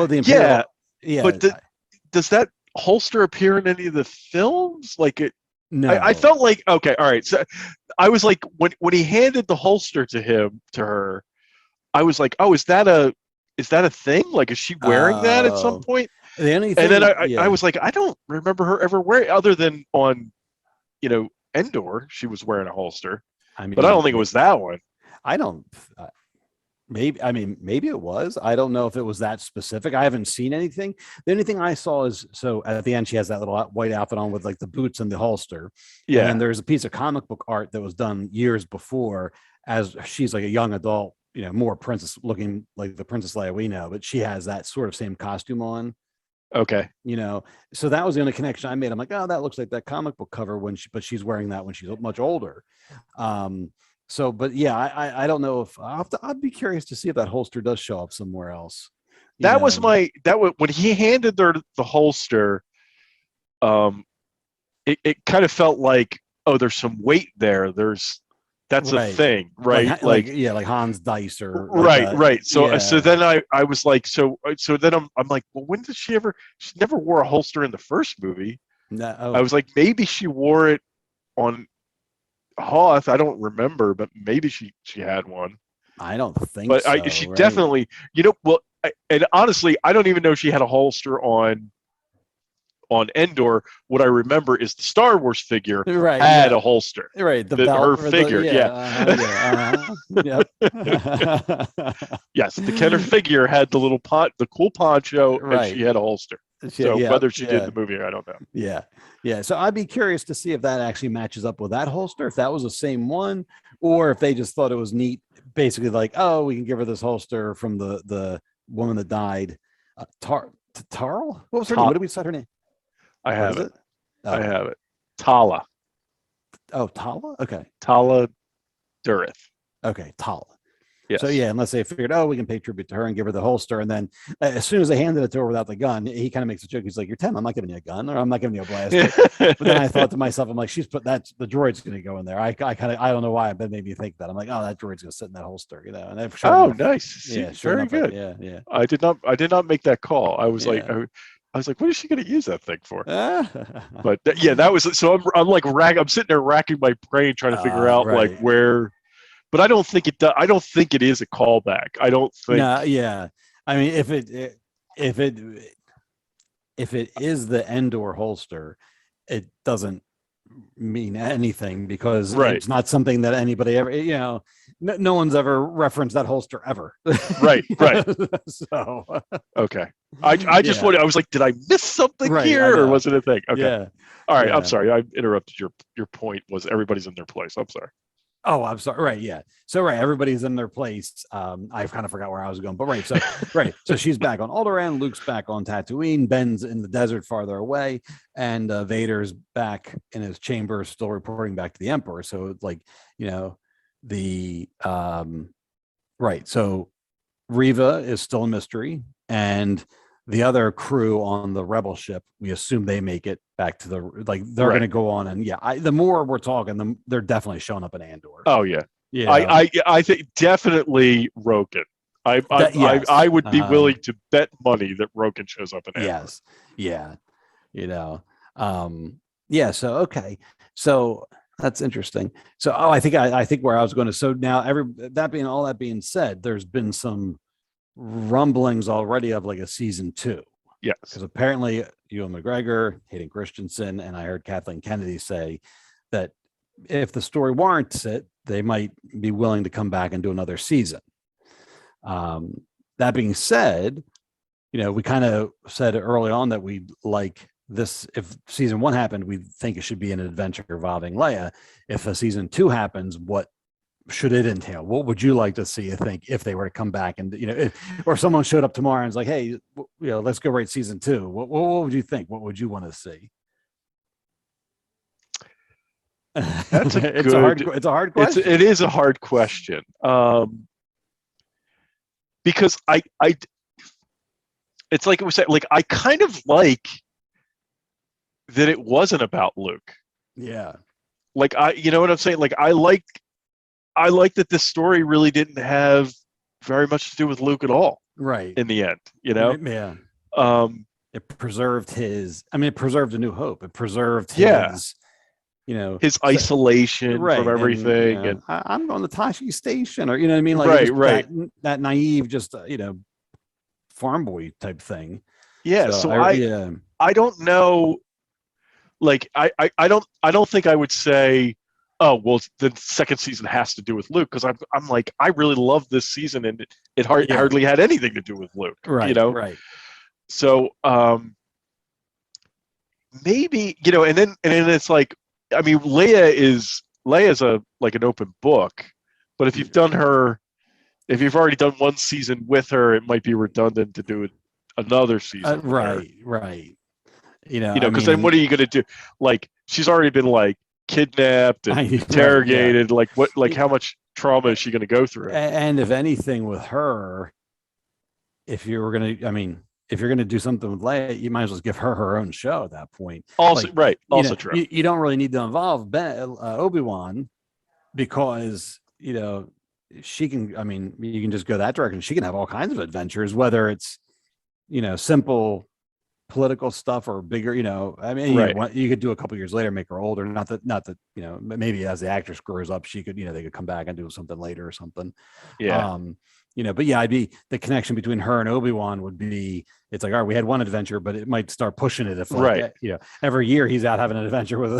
the Yeah, Imperial. Yeah. but does that holster appear in any of the films? Like it, I No. felt like okay, all right. So I was like, when he handed the holster to her, I was like, oh, is that a thing? Like, is she wearing that at some Oh, point? the only And then thing, I yeah. was like, I don't remember her ever wearing, other than on, Endor, she was wearing a holster, I but I don't mean, think it was that one. I don't. Maybe I mean maybe it was. I don't know if it was that specific. I haven't seen anything. The only thing I saw is so at the end she has that little white outfit on with like the boots and the holster, and then Yeah. there's a piece of comic book art that was done years before as she's like a young adult, more princess looking like the Princess Leia we know, but she has that sort of same costume on. Okay. So that was the only connection I made. I'm like, oh, that looks like that comic book cover but she's wearing that when she's much older. So, but yeah, I don't know if I'd be curious to see if that holster does show up somewhere else. You That was know, when he handed her the holster. Um, it kind of felt like, oh, there's some weight there. that's a Right. thing, right? Like yeah, like Hans Dice or like right, right. So yeah. then I was like, so then I'm like, well, when did she ever? She never wore a holster in the first movie. No, I was like, maybe she wore it on Hoth. I don't remember, but maybe she had one. I don't think But so. she Right. definitely, well, and honestly, I don't even know she had a holster on Endor. What I remember is the Star Wars figure Right. had Yeah. a holster. Right. The Her belt or the figure, yeah. yeah. Yeah. Yep. Yes, the Kenner figure had the the cool poncho, and Right. she had a holster. So Yeah. whether she did Yeah. in the movie, I don't know. Yeah. Yeah. So I'd be curious to see if that actually matches up with that holster, if that was the same one, or if they just thought it was neat, basically like, oh, we can give her this holster from the woman that died. Tarl? What was her name? What did we decide her name? I What have is it. it? I Oh, have it. Tala. Tala? Okay. Tala Durith. Okay. Tala. So Yes. yeah, unless they figured, oh, we can pay tribute to her and give her the holster, and then as soon as they handed it to her without the gun, he kind of makes a joke. He's like, "You're 10. I'm not giving you a gun, or I'm not giving you a blaster." But then I thought to myself, I'm like, "She's put that the droid's going to go in there." I kind of I don't know why, but it made me think that I'm like, "Oh, that droid's going to sit in that holster," you know. And sure Oh, enough, nice. See, yeah, sure very enough, good. yeah, yeah, I did not make that call. I was like, yeah. what is she going to use that thing for? But yeah, that was so. I'm like I'm sitting there racking my brain trying to figure out like Right. where. But I don't think it does. I don't think it is a callback. I don't think. No, yeah. I mean, if it if it is the Endor holster, it doesn't mean anything because Right. it's not something that anybody ever, you know, no one's ever referenced that holster ever. Right. Right. So Okay. I just yeah, wanted. I was like, did I miss something right. I here, or know. was it a thing? Okay. Yeah, All right. I'm yeah. sorry. I interrupted your point. Was everybody's in their place? I'm sorry. Oh, I'm sorry. Right. Yeah. So, right. Everybody's in their place. I kind of forgot where I was going, but right. So, right. So she's back on Alderaan. Luke's back on Tatooine. Ben's in the desert farther away. And Vader's back in his chamber, still reporting back to the Emperor. So, it's like, you know, right. So Riva is still a mystery. And the other crew on the rebel ship, we assume they make it back to the they're Right. going to go on, and yeah, the more we're talking, they're definitely showing up in Andor. Oh yeah. Yeah, I think definitely Roken. yes, I would be willing to bet money that Roken shows up in Andor. yes, yeah, you know, yeah. So okay, so that's interesting. So I think where I was going to. So now all that being said, there's been some rumblings already of like a season 2. Yes. Because apparently Ewan McGregor, Hayden Christensen, and I heard Kathleen Kennedy say that if the story warrants it, they might be willing to come back and do another season. That being said, you know, we kind of said early on that we like this. If season 1 happened, we think it should be an adventure involving Leia. If a season 2 happens, what should it entail? What would you like to see? I think if they were to come back and, you know, or someone showed up tomorrow and was like, hey, you know, let's go write season 2. What would you think? What would you want to see? That's a it's a hard question. It is a hard question. Because it's like it was said, like I kind of like that it wasn't about Luke. Yeah. Like you know what I'm saying? Like I like that this story really didn't have very much to do with Luke at all. Right. In the end, you know? Yeah. It preserved it preserved A New Hope. It preserved his, you know, his isolation from everything. And I'm going to Tashi Station, or, you know what I mean? Like right. That naive, just, you know, farm boy type thing. Yeah. So I don't know. Like, I don't think I would say, oh, well, the second season has to do with Luke, because I'm like, I really love this season, and it hardly had anything to do with Luke, right? You know, right. So maybe, you know, and then it's like, I mean, Leia's like an open book, but if you've already done one season with her, it might be redundant to do another season. Right. You know, because then what are you going to do? Like, she's already been like kidnapped and interrogated. Right, yeah. Like how much trauma is she going to go through? And if anything with her, if you're going to do something with Leia, you might as well give her own show at that point. Also, right. Also true. You don't really need to involve Obi Wan because she can. I mean, you can just go that direction. She can have all kinds of adventures, whether it's simple political stuff or bigger. I mean, Right. You could do a couple years later, make her older. Not that maybe as the actress grows up, she could they could come back and do something later or something. Yeah. But yeah, I'd be the connection between her and Obi-Wan would be, it's like, all right, we had one adventure, but it might start pushing it if like, Right. every year he's out having an adventure with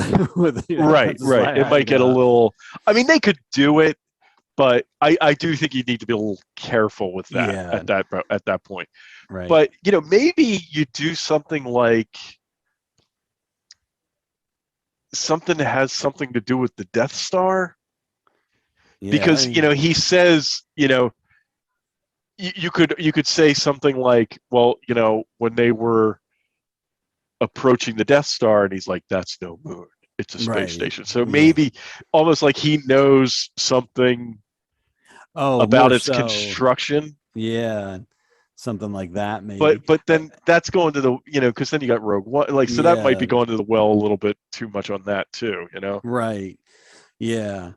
Right. Princess Right. It Leia, might get a little. I mean, they could do it, but I do think you need to be a little careful with that yeah, at that point. right. But maybe you do something like something that has something to do with the Death Star, Yeah, because he says you could say something like, well, when they were approaching the Death Star, and he's like, that's no moon, it's a space right. station. So Yeah. maybe almost like he knows something Oh, about more its so. construction. Yeah. Something like that, maybe. But then that's going to the because then you got Rogue One, like, so that might Yeah. be going to the well a little bit too much on that too. Right. Yeah.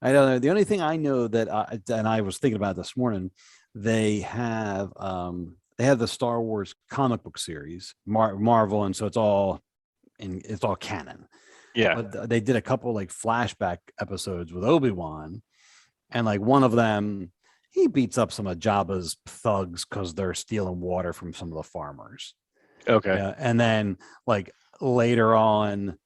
I don't know. The only thing I know that and I was thinking about this morning, they have the Star Wars comic book series, Marvel, and so it's all canon. Yeah. But they did a couple like flashback episodes with Obi Wan, and like one of them, he beats up some of Jabba's thugs because they're stealing water from some of the farmers. Okay. Yeah, and then like later on,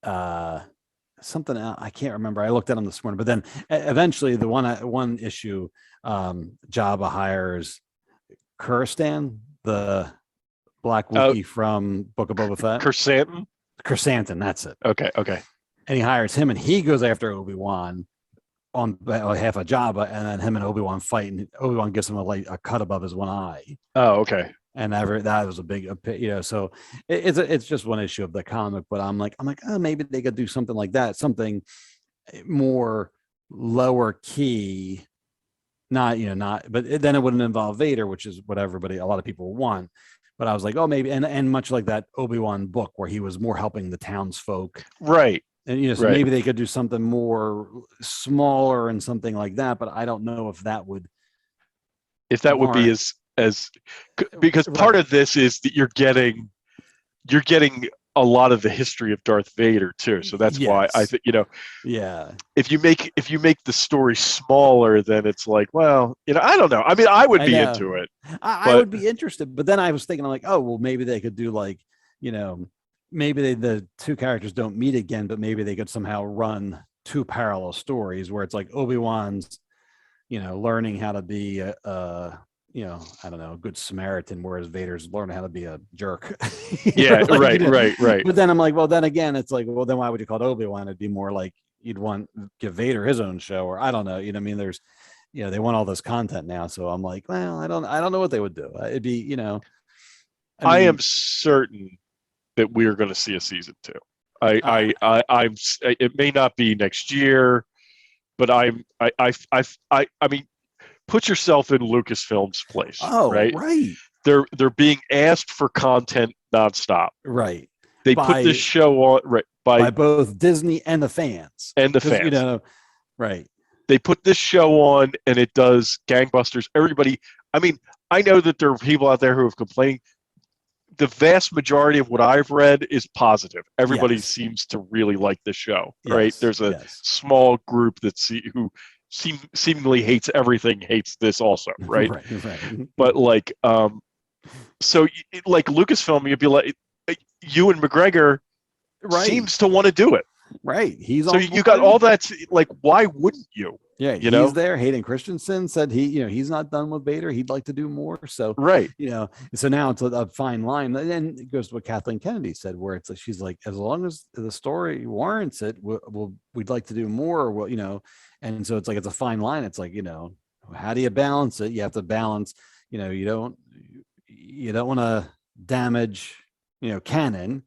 something else, I can't remember. I looked at them this morning, but then eventually the one issue, Jabba hires Kurstan, the Black Wookiee from Book of Boba Fett. Chrysanthemum. That's it. Okay. And he hires him, and he goes after Obi-Wan on behalf of Jabba, and then him and Obi-Wan fight, and Obi-Wan gives him a cut above his one eye. Oh, okay. And that was a big, so it's just one issue of the comic, but I'm like, oh, maybe they could do something like that, something more lower key, not, but then it wouldn't involve Vader, which is what a lot of people want. But I was like, oh, maybe, and much like that Obi-Wan book where he was more helping the townsfolk, right? And so maybe they could do something more smaller and something like that. But I don't know if that would be as because part of this is that you're getting a lot of the history of Darth Vader too. So that's why I think yeah. If you make the story smaller, then it's like, well, I don't know. I mean, I would be into it. I would be interested, but then I was thinking, I'm like, oh, well, maybe they could do like, maybe the two characters don't meet again, but maybe they could somehow run two parallel stories where it's like Obi-Wan's, learning how to be I don't know, a good Samaritan, whereas Vader's learning how to be a jerk. Yeah, right. But then I'm like, well, then again, it's like, well, then why would you call it Obi-Wan? It'd be more like you'd give Vader his own show, or I don't know. I mean, there's, they want all this content now, so I'm like, well, I don't know what they would do. It'd be, I am certain that we're going to see a season 2. I'm. It may not be next year, but I mean, put yourself in Lucasfilm's place. Oh, right. They're being asked for content nonstop. Right. They put this show on by both Disney and the fans. Right. They put this show on, and it does gangbusters. Everybody. I mean, I know that there are people out there who have complained. The vast majority of what I've read is positive. Everybody seems to really like the show, right? There's a small group who seemingly hates everything, hates this also, right? Right. But like, so like Lucasfilm, you'd be like, Ewan McGregor seems to want to do it, right? So you got all that. Like, why wouldn't you? Yeah, he's there. Hayden Christensen said he's not done with Vader. He'd like to do more. So so now it's a fine line. And then it goes to what Kathleen Kennedy said, where it's like she's like, as long as the story warrants it, we'd like to do more. Well, and so it's like it's a fine line. It's like how do you balance it? You have to balance. You don't want to damage canon.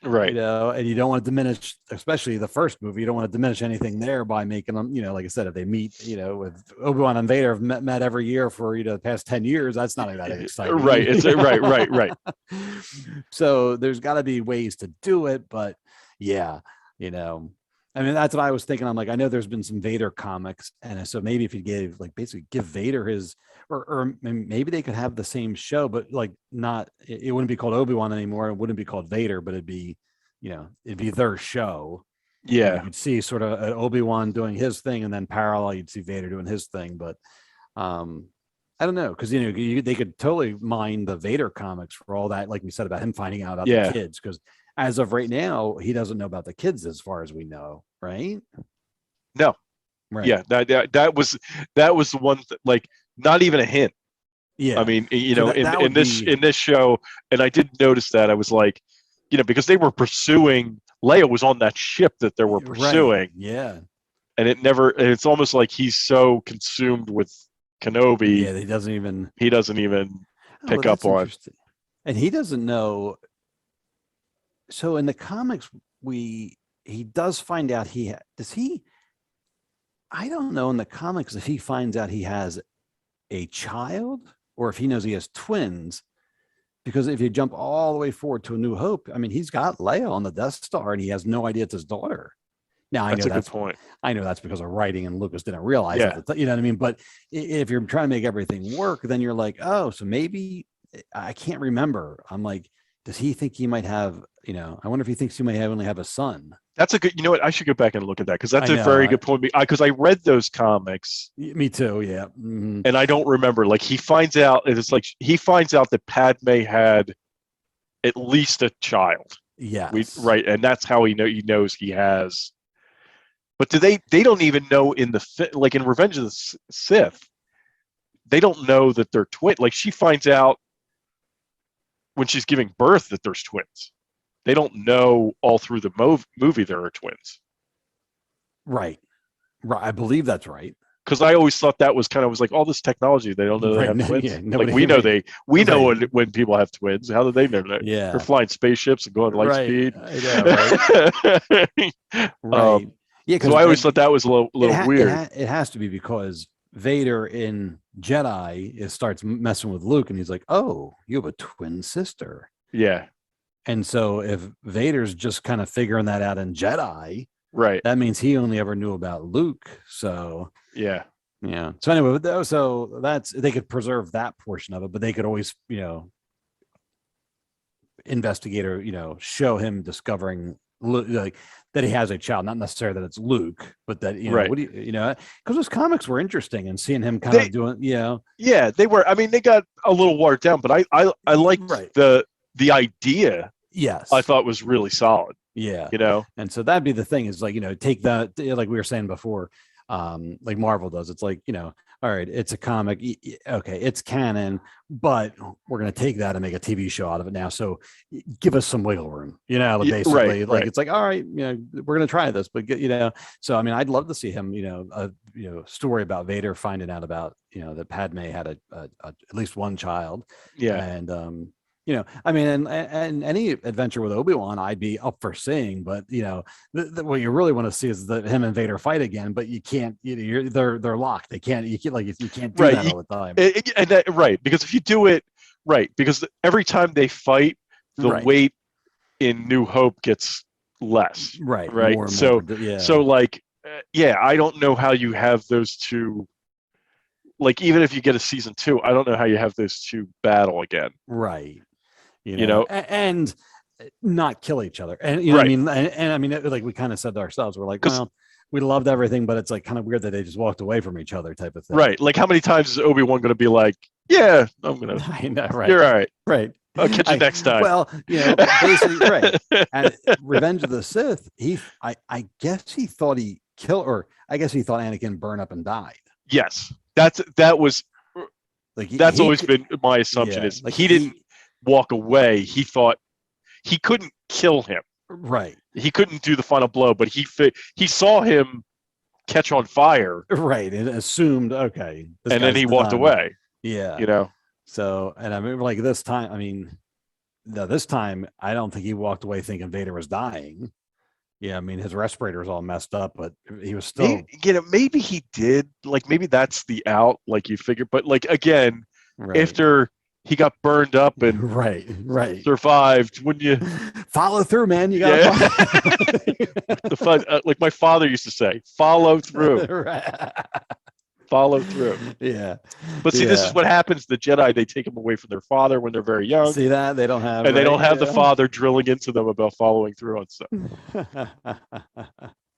Right. And you don't want to diminish, especially the first movie. You don't want to diminish anything there by making them, like I said, if they meet, with Obi-Wan and Vader have met every year for the past 10 years, that's not that exciting. Right. It's right. So there's got to be ways to do it, but yeah, I mean, that's what I was thinking. I'm like, I know there's been some Vader comics, and so maybe if you gave like basically give Vader his, or maybe they could have the same show, but like not, it wouldn't be called Obi-Wan anymore. It wouldn't be called Vader, but it'd be, it'd be their show. And you Yeah, could see sort of Obi-Wan doing his thing, and then parallel, you'd see Vader doing his thing. But I don't know, because they could totally mine the Vader comics for all that, like we said about him finding out about the yeah. kids, because as of right now, he doesn't know about the kids as far as we know, right? No, Right. yeah. That was the one like not even a hint. I Yeah. mean, So that would be in this show, and I did notice that I was like, because they were pursuing Leia was on that ship that they were right. pursuing, Yeah. and it's almost like he's so consumed with Kenobi, Yeah. He doesn't even. he doesn't even Oh, well, pick up that's on. interesting. And he doesn't know. So in the comics, he does find out does he. I don't know in the comics if he finds out he has a child or if he knows he has twins. Because if you jump all the way forward to A New Hope, I mean, he's got Leia on the Death Star and he has no idea it's his daughter. Now I know That's a good point. I know that's because of writing and Lucas didn't realize Yeah. that. You know what I mean? But if you're trying to make everything work, then you're like, oh, so maybe I can't remember. I'm like, does he think he might have? I wonder if he thinks he may only have a son. That's a good. You know what? I should go back and look at that because that's I a know. very good point. Because I read those comics, Me too. Yeah. Mm-hmm. and I don't remember. Like he finds out that Padme had at least a child. Yes. Right, and that's how he knows he has. But they don't even know in like in Revenge of the Sith, they don't know that they're twins. Like she finds out when she's giving birth that there's twins. They don't know all through the movie there are twins. Right. Right. I believe that's right. Because I always thought that was like all this technology. They don't know they have twins. Yeah, like we know when people have twins. How do they know that? Yeah, they're flying spaceships and going light speed. I know, right? Right. Yeah. So I always thought that was a little weird. It has to be because Vader in Jedi starts messing with Luke, and he's like, "Oh, you have a twin sister." Yeah. And so if Vader's just kind of figuring that out in Jedi, right, that means he only ever knew about Luke. So yeah. So anyway, so that's they could preserve that portion of it, but they could always, investigate or show him discovering like that he has a child, not necessarily that it's Luke, but that right. what do because those comics were interesting and seeing him kind of doing, yeah, they were. I mean, they got a little watered down, but I liked the idea. Yes, I thought was really solid. Yeah, and so that'd be the thing is like take that, like we were saying before, like Marvel does. It's like all right, it's a comic, okay, it's canon, but we're going to take that and make a TV show out of it now. So give us some wiggle room, basically. It's like, all right, we're going to try this, but so I mean, I'd love to see him, a story about Vader finding out about that Padme had at least one child, and I mean, and any adventure with Obi-Wan, I'd be up for seeing. But what you really want to see is that him and Vader fight again. But you can't. They're locked. You can't do that all the time. Right, because if you do it right, because every time they fight, the weight in New Hope gets less. Right. So like, I don't know how you have those two. Like, even if you get a season 2, I don't know how you have those two battle again. Right. And not kill each other. And I mean, and I mean, like we kind of said to ourselves, we're like, well, we loved everything, but it's like kind of weird that they just walked away from each other, type of thing. Right. Like, how many times is Obi-Wan going to be like, yeah, I'm going to. I know, right. You're all right. Right. I'll catch you next time. Well, basically, right. And Revenge of the Sith, I guess he thought he killed, or I guess he thought Anakin burned up and died. Yes. That was like that's always been my assumption is like he didn't walk away. He thought he couldn't kill him. Right. He couldn't do the final blow, but he saw him catch on fire. Right. And assumed, okay. And then he walked away. Yeah. So, and I mean, like this time, I don't think he walked away thinking Vader was dying. Yeah, I mean, his respirator was all messed up, but he was still. Maybe he did. Like, maybe that's the out. Like you figure, but like again, after he got burned up and right. survived. Wouldn't you? Follow through, man. You gotta The fun, like my father used to say, follow through. right. Follow through. Yeah. But see, this is what happens. The Jedi, they take them away from their father when they're very young. See that? They don't have, and they don't have the father drilling into them about following through on stuff.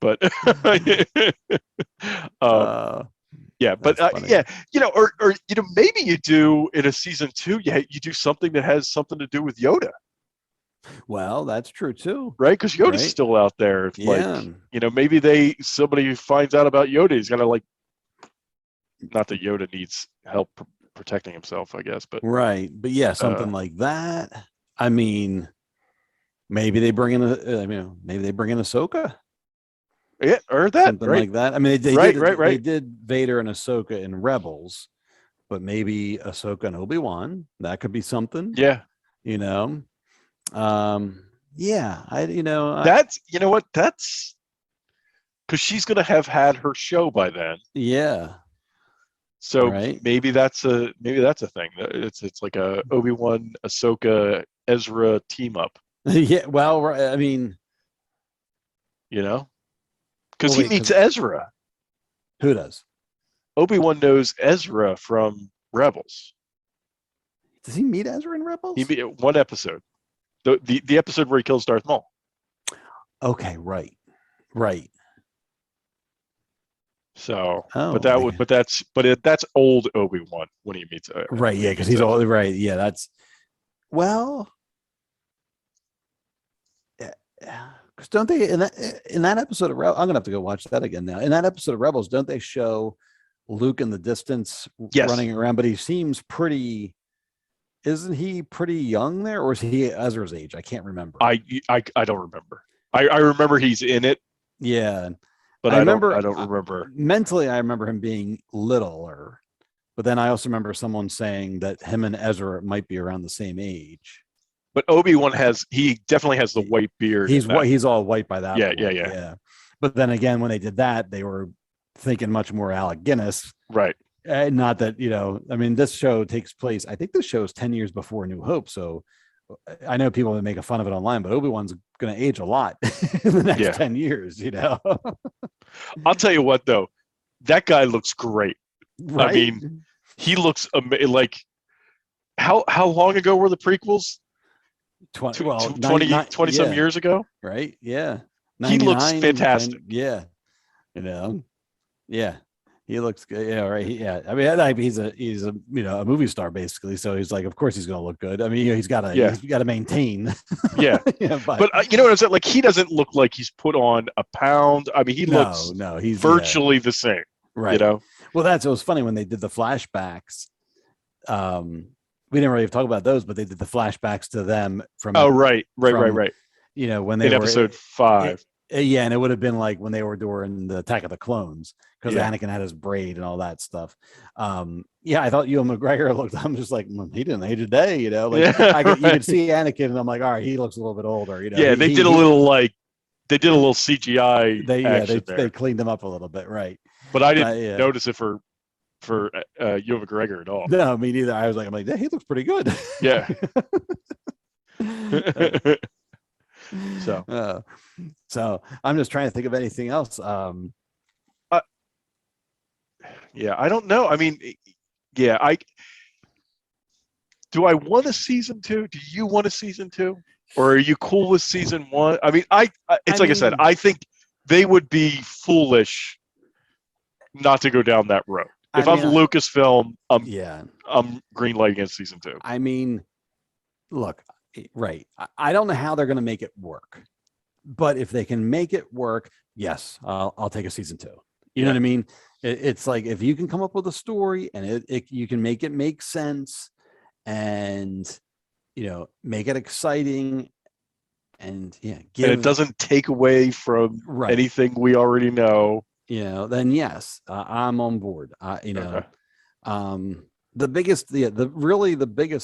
But yeah, but yeah, or maybe you do in a season 2, you do something that has something to do with Yoda. Well, that's true too, right? Because Yoda's still out there. Yeah. Like, maybe somebody finds out about Yoda. He's gonna like, not that Yoda needs help protecting himself, I guess, but right. But yeah, something like that. I mean, maybe they bring in maybe they bring in Ahsoka. Yeah, or that something like that. I mean, they did Vader and Ahsoka in Rebels, but maybe Ahsoka and Obi-Wan, that could be something. Yeah. Yeah, that's that's because she's gonna have had her show by then. Yeah. So maybe that's a thing. It's like a Obi-Wan, Ahsoka, Ezra team up. Yeah. Well, I mean, because he meets Ezra. Who does? Obi-Wan knows Ezra from Rebels. Does he meet Ezra in Rebels? He meet one episode, the episode where he kills Darth Maul. Okay, right. So, that's old Obi-Wan when he meets. Right, yeah, because he's old. Right, yeah, that's well. Because don't they in that episode of Rebels? I'm gonna have to go watch that again now. In that episode of Rebels, don't they show Luke in the distance running around? But he seems pretty. Isn't he pretty young there, or is he Ezra's age? I can't remember. I don't remember. I remember he's in it. Yeah, but I don't remember. Mentally, I remember him being littler, but then I also remember someone saying that him and Ezra might be around the same age. But Obi-Wan he definitely has the white beard. He's white. He's all white by that point. Yeah. But then again, when they did that, they were thinking much more Alec Guinness. Right. Not that, I mean, this show takes place, I think this show is 10 years before New Hope. So I know people are making fun of it online, but Obi-Wan's going to age a lot in the next 10 years, I'll tell you what, though, that guy looks great. Right? I mean, he looks like, how long ago were the prequels? 20 some years ago. Right. Yeah. He looks fantastic. Yeah. Yeah. He looks good. Yeah, right. I mean, he's a a movie star basically. So he's like, of course he's going to look good. I mean, he's got to maintain. Yeah. But you know what I'm saying? Like, he doesn't look like he's put on a pound. I mean, he looks he's virtually the same. Right. Well, it was funny when they did the flashbacks. We didn't really talk about those, but they did the flashbacks to them from. Oh, right. When they in were episode 5. Yeah, and it would have been like when they were doing the Attack of the Clones, because Anakin had his braid and all that stuff. I thought Ewan McGregor looked. I'm just like, he didn't age a day, you could see Anakin, and I'm like, all right, he looks a little bit older, Yeah, they did a little CGI. They cleaned him up a little bit, right? But I didn't notice it for Ewan McGregor at all. No, me neither. I was like, yeah, he looks pretty good. Yeah. So I'm just trying to think of anything else. I don't know. I mean, do I want a season 2? Do you want a season 2, or are you cool with season 1? I mean, I said, I think they would be foolish not to go down that road. If I'm Lucasfilm, I'm greenlighting in season 2. I mean, look, right. I don't know how they're going to make it work, but if they can make it work, yes, I'll take a season 2. You know what I mean? It's like, if you can come up with a story and you can make it make sense, and make it exciting, and and it doesn't take away from anything we already know. Then yes, I'm on board. The biggest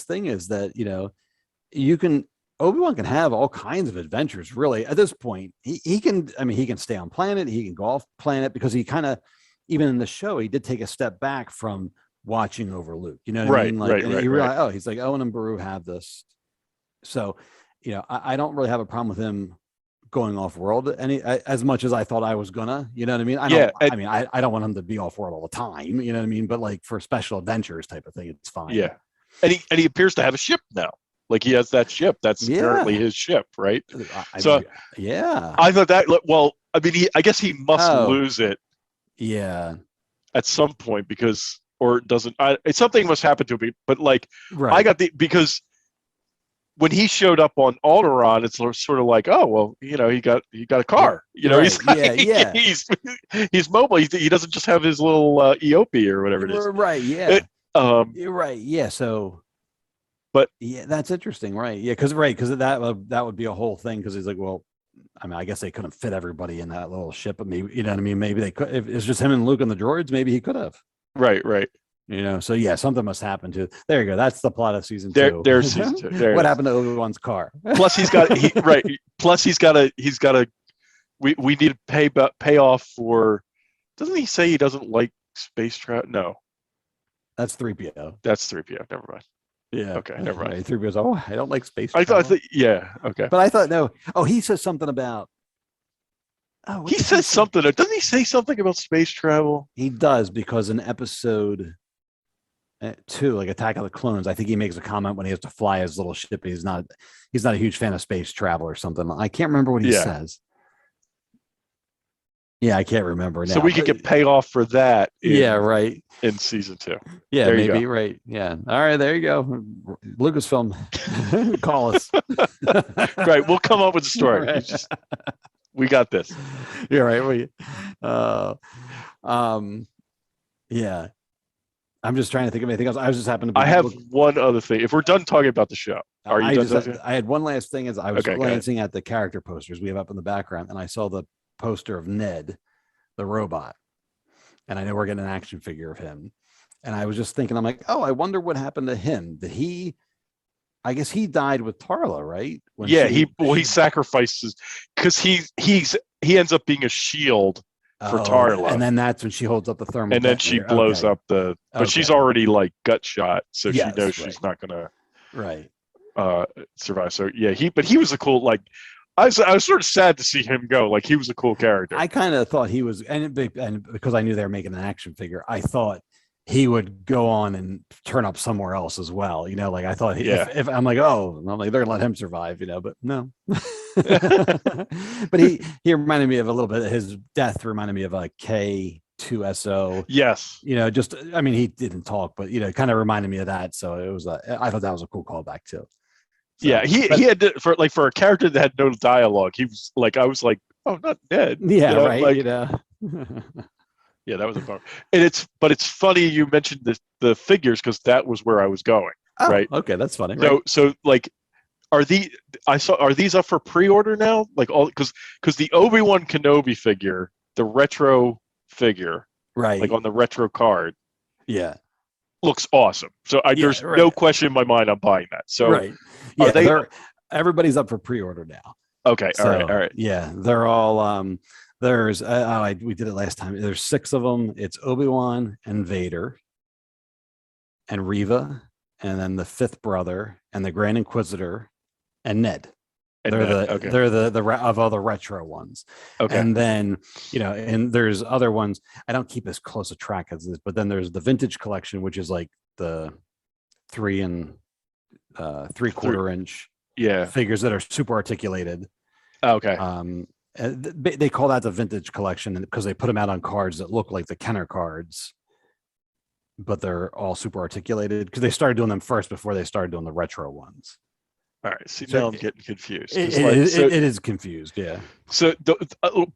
thing is that Obi-Wan can have all kinds of adventures. Really, at this point, he can stay on planet, he can go off planet, because he kind of, even in the show, he did take a step back from watching over Luke. You know what I mean? Like, and you realize, oh, he's like, Owen and Beru have this. So, I don't really have a problem with him going off world as much as I thought I was gonna. You know what I mean? I don't want him to be off world all the time. You know what I mean? But like for special adventures type of thing, it's fine. Yeah, and he appears to have a ship now. Like he has that ship. That's apparently his ship, right? I thought that. Well, I mean, I guess he must lose it. Yeah. At some point, because or it doesn't. Something must happen to me. But like, I got because when he showed up on Alderaan, it's sort of like, oh well, he got a car. He's he's mobile. He doesn't just have his little EOP or whatever it is. Right. Yeah. You're right. Yeah. So. But yeah, that's interesting, right? Yeah, because that would be a whole thing. Because he's like, well, I mean, I guess they couldn't fit everybody in that little ship, but maybe you know what I mean. Maybe they could. If it's just him and Luke and the droids, maybe he could have. Right. So yeah, something must happen to. There you go. That's the plot of season 2. There's season 2. What happened to Obi-Wan's car? Plus, he's got Plus, he's got a. We need to pay off for. Doesn't he say he doesn't like space travel? No, that's 3PO. That's 3PO. Never mind. Yeah. Okay. Never mind. 3PO goes, oh, I don't like space travel. I thought. Yeah. Okay. But I thought no. Oh, he says something about. Oh, he says something. Doesn't he say something about space travel? He does, because in episode 2, like Attack of the Clones, I think he makes a comment when he has to fly his little ship. He's not a huge fan of space travel or something. I can't remember what he says. Yeah, I can't remember now. So we could get payoff for that. Right. In season 2. Yeah, there maybe right. Yeah. All right, there you go. Lucasfilm, call us. Right, we'll come up with a story. Right. We got this. Yeah, right. Yeah. I'm just trying to think of anything else. I was just happened to be. I have one other thing. If we're done talking about the show, are you done? I had one last thing. As I was glancing at the character posters we have up in the background, and I saw the poster of Ned, the robot, and I know we're getting an action figure of him. And I was just thinking, I'm like, oh, I wonder what happened to him. I guess he died with Tarla, right? He sacrifices because he ends up being a shield for Tarla, and then that's when she holds up the thermal, and then she blows up but she's already like gut shot, so she knows she's not gonna survive. So yeah, he was a cool, like I was sort of sad to see him go. Like he was a cool character. I kind of thought he was, and because I knew they were making an action figure, I thought he would go on and turn up somewhere else as well. Like I thought, if I'm like, oh, I'm like, they're gonna let him survive, but no. But he reminded me of a little bit. His death reminded me of a K2SO. Yes. Just, I mean, he didn't talk, but kind of reminded me of that. So it was, I thought that was a cool callback too. So, yeah, he had for a character that had no dialogue. He was like, I was like, oh, not dead. Yeah, right. Like, yeah, that was a bummer. And it's funny you mentioned the figures, because that was where I was going. Oh, right. Okay, that's funny. So like, are these up for pre-order now? Like all because the Obi Wan Kenobi figure, the retro figure, right? Like on the retro card, looks awesome. So there's no question in my mind I'm buying that. So everybody's up for pre-order now. Okay, all right. Yeah, they're all there's we did it last time. There's 6 of them. It's Obi-Wan and Vader and Reva, and then the 5th brother and the Grand Inquisitor and Ned. They're the of all the retro ones. Okay. And then, and there's other ones. I don't keep as close a track as this, but then there's the vintage collection, which is like the 3 and 3/4 inch figures that are super articulated. Okay. They call that the vintage collection because they put them out on cards that look like the Kenner cards, but they're all super articulated because they started doing them first before they started doing the retro ones. All right. See, now I'm getting confused. It is confused. Yeah. So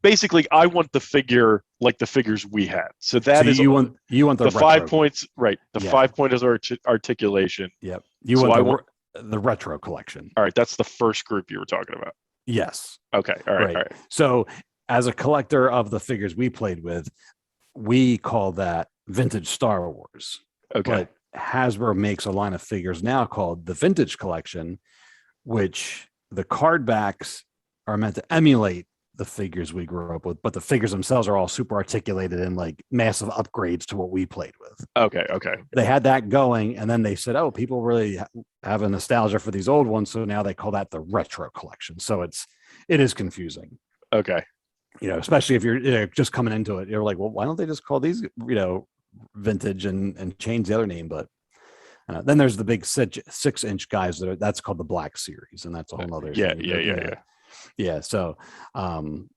basically, I want the figure like the figures we had. So you want the 5 points, right? The 5 point is articulation. Yep. You want the retro collection. All right. That's the first group you were talking about. Yes. Okay. All right. So as a collector of the figures we played with, we call that vintage Star Wars. Okay. But Hasbro makes a line of figures now called the Vintage Collection, which the card backs are meant to emulate the figures we grew up with, but the figures themselves are all super articulated and like massive upgrades to what we played with. Okay. They had that going, and then they said, "Oh, people really have a nostalgia for these old ones," so now they call that the retro collection. So it is confusing. Okay. Especially if you're just coming into it, you're like, well, why don't they just call these vintage and change the other name? But then there's the big 6-inch guys that's called the Black Series, and that's a whole other thing. Yeah. So,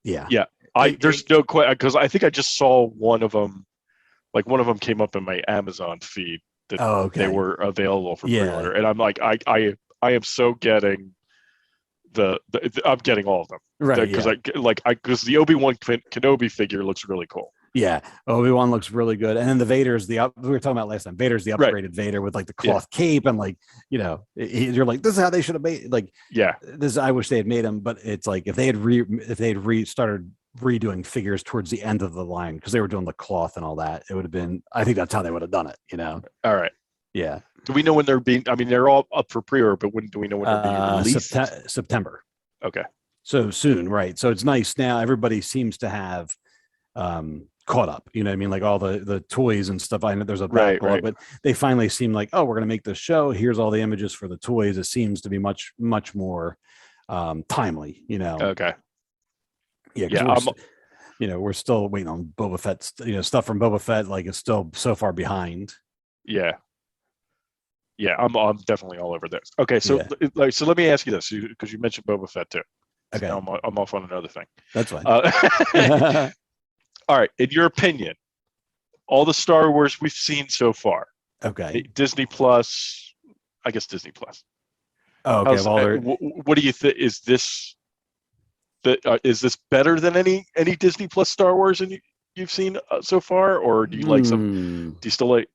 yeah. There's no question, because I think I just saw one of them. Like, one of them came up in my Amazon feed that they were available for pre-order, and I'm like, I am so getting I'm getting all of them, right? Because the Obi Wan Kenobi figure looks really cool. Yeah, Obi Wan looks really good, and then the Vader's we were talking about last time. Vader's the upgraded Vader with like the cloth cape, and like you're like, this is how they should have made. Like, this I wish they had made him, but it's like if they had started redoing figures towards the end of the line, because they were doing the cloth and all that, it would have been. I think that's how they would have done it. All right. Yeah. Do we know when they're being? I mean, they're all up for pre-order, but when do we know when they're being released? September. Okay. So soon, right? So it's nice now. Everybody seems to have caught up. You know what I mean? Like all the toys and stuff. I know there's a backlog, but they finally seem like, oh, we're going to make this show. Here's all the images for the toys. It seems to be much more timely. Okay. Yeah. We're still waiting on Boba Fett. Stuff from Boba Fett like is still so far behind. Yeah. Yeah, I'm definitely all over this. Okay, so so let me ask you this, because you mentioned Boba Fett too. Okay, so I'm off on another thing. That's fine. All right, in your opinion, all the Star Wars we've seen so far. Okay. Disney Plus, I guess Disney Plus. Oh, okay. What do you think? Is this better than any Disney Plus Star Wars you've seen so far, or do you like some? Do you still like?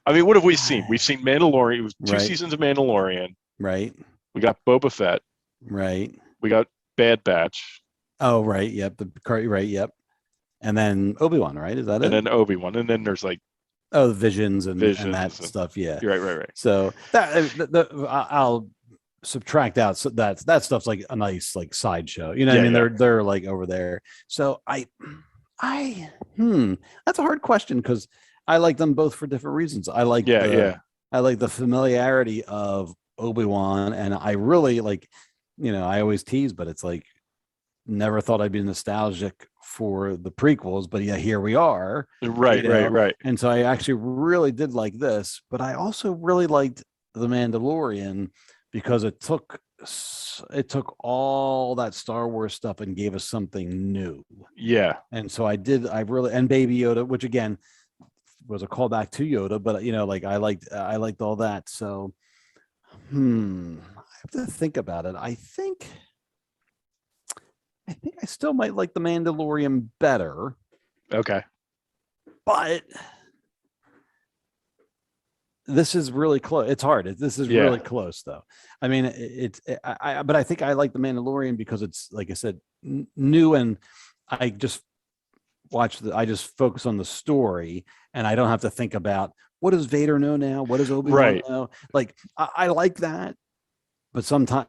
I mean, what have we seen? We've seen Mandalorian. It was 2 seasons of Mandalorian. Right. We got Boba Fett. Right. We got Bad Batch. Oh, right. Yep. Right. Yep. And then Obi-Wan, right? Is that it? And then Obi-Wan. And then there's like... the visions and that stuff. Yeah. Right. So I'll subtract out. So that stuff's like a nice like sideshow. You know what I mean? They're like over there. So that's a hard question, because I like them both for different reasons. I like I like the familiarity of Obi-Wan, and I really like, I always tease, but it's like, never thought I'd be nostalgic for the prequels, but here we are. Right. And so I actually really did like this, but I also really liked The Mandalorian, because it took all that Star Wars stuff and gave us something new. Yeah. And so I really, and Baby Yoda, which again was a callback to Yoda, but I liked all that. So I have to think about it. I think I still might like The Mandalorian better. Okay. But this is really close. It's hard. This is really close, though. I mean, but I think I like The Mandalorian because it's, like I said, new, and I just I just focus on the story, and I don't have to think about, what does Vader know now? What does Obi-Wan know? Like, I like that. But sometimes,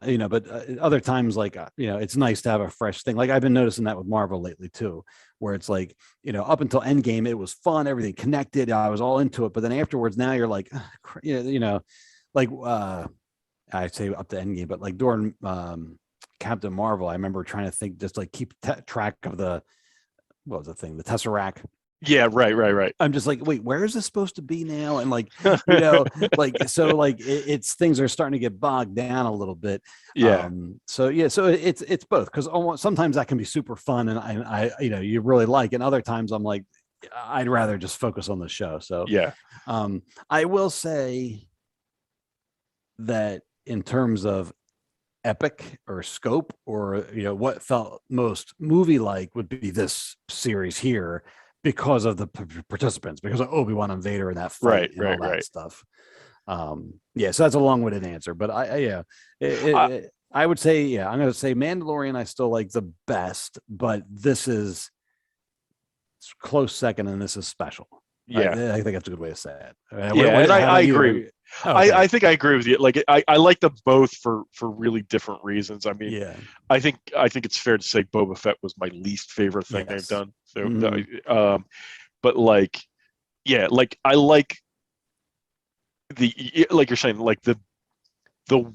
other times, like, it's nice to have a fresh thing. Like, I've been noticing that with Marvel lately too, where it's like, up until Endgame, it was fun, everything connected, I was all into it. But then afterwards, now you're like, like, I'd say up to Endgame, but like during Captain Marvel, I remember trying to think, just like keep track of what was the thing, the Tesseract. Yeah, right. I'm just like, wait, where is this supposed to be now? And like, like, so like it's things are starting to get bogged down a little bit. Yeah. So it's both, because sometimes that can be super fun, and I you really like, and other times I'm like, I'd rather just focus on the show. So yeah. I will say that in terms of epic or scope, or what felt most movie like, would be this series here, because of the participants, because of Obi-Wan and Vader and that fight and all that stuff. So that's a long-winded answer, but I would say, I'm going to say Mandalorian I still like the best, but this is close second, and this is special. I think that's a good way to say it. I agree. Okay. I think I agree with you. Like I like them both for really different reasons. I mean, Yeah. I think it's fair to say Boba Fett was my least favorite thing they've Yes. done. So, Mhm. but like, yeah, like I like like you're saying, like the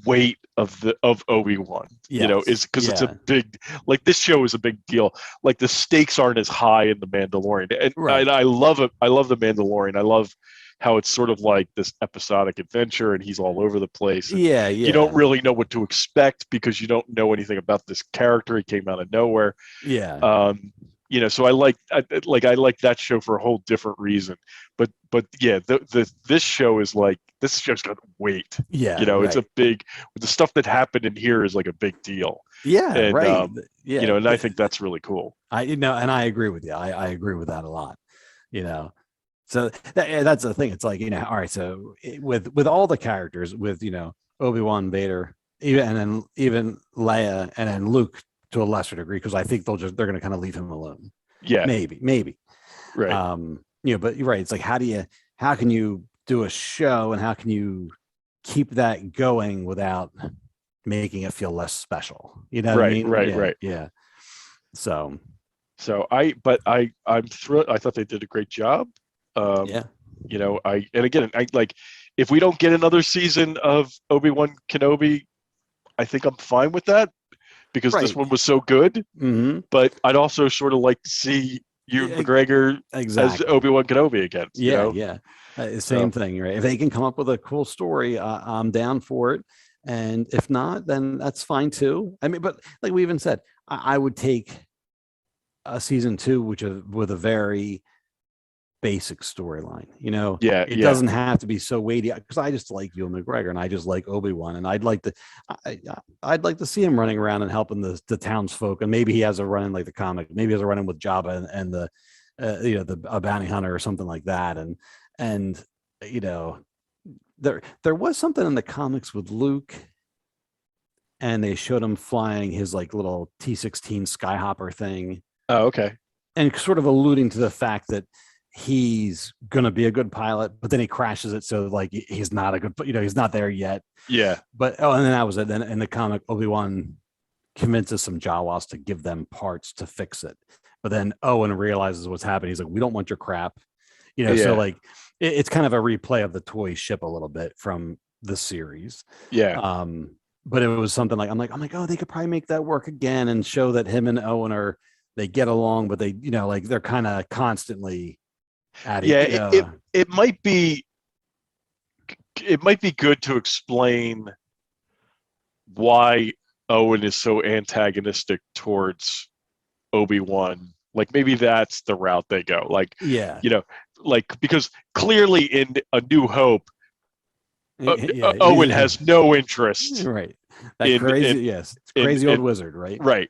weight of Obi Wan, is Yes. because it's a Yeah. big, like this show is a big deal. Like the stakes aren't as high in the Mandalorian, and Right. I love it. I love the Mandalorian. I love how it's sort of like this episodic adventure, and he's all over the place, and Yeah. you don't Yeah. really know what to expect because you don't know anything about this character. He came out of nowhere. Yeah. So I like that show for a whole different reason. But yeah, this show is like, this show's got weight. Yeah. It's a Right. big, the stuff that happened in here is like a big deal, Yeah. and Right. Yeah. and I think that's really cool. And I agree with you. I agree with that a lot. You know, so that's the thing. It's like, all right. So with all the characters, with Obi-Wan, Vader, even Leia, and then Luke to a lesser degree, because I think they're going to kind of leave him alone. Yeah, Maybe. right. But you're right. It's like, how can you do a show, and how can you keep that going without making it feel less special? You know what I Right, mean? right, Yeah. right. Yeah. So I'm thrilled. I thought they did a great job. Um, yeah. and again, I like, if we don't get another season of Obi Wan Kenobi, I think I'm fine with that because this Right. one was so good. Mm-hmm. But I'd also sort of like to see Ewan Yeah, McGregor as exactly. Obi Wan Kenobi again. Yeah, yeah. Same So thing, right? If they can come up with a cool story, I'm down for it. And if not, then that's fine too. I mean, but like we even said, I would take a season two, which is with a very basic storyline. yeah, It yeah, doesn't have to be so weighty, because I just like Ewan McGregor, and I just like Obi-Wan, and I'd like to see him running around and helping the townsfolk, and maybe he has a run in like the comic, maybe he has a run in with Jabba and the a bounty hunter or something like that, and you know there was something in the comics with Luke, and they showed him flying his like little T-16 skyhopper thing, oh, okay, and sort of alluding to the fact that he's gonna be a good pilot, but then he crashes it, so like he's not a good, he's not there yet. yeah, But and then that was it. Then in the comic, Obi-Wan convinces some Jawas to give them parts to fix it, but then Owen realizes what's happening. He's like, "We don't want your crap," So yeah, like it's kind of a replay of the toy ship a little bit from the series. yeah, Um, but it was something like, I'm like, oh, they could probably make that work again and show that him and Owen they get along, but they, like they're kind of constantly at yeah. it. It might be good to explain why Owen is so antagonistic towards Obi-Wan. Like maybe that's the route they go. Like, Yeah. like, because clearly in A New Hope, Yeah. Owen has no interest Right. That in crazy. Yes. Crazy old in wizard. Right. right,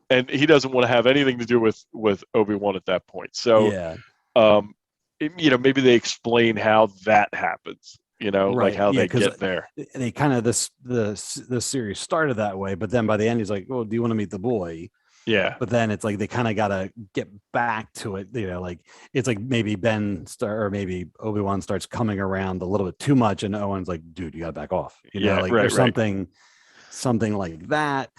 and he doesn't want to have anything to do with Obi-Wan at that point. So, Yeah. um, maybe they explain how that happens. Like Right. how Yeah. they Because get there. they kind of the series started that way, but then by the end he's like, "Oh, do you want to meet the boy?" Yeah, But then it's like they kind of got to get back to it. Like it's like maybe or maybe Obi-Wan starts coming around a little bit too much, and Owen's like, "Dude, you got to back off." yeah, Like right, there's right. something like that.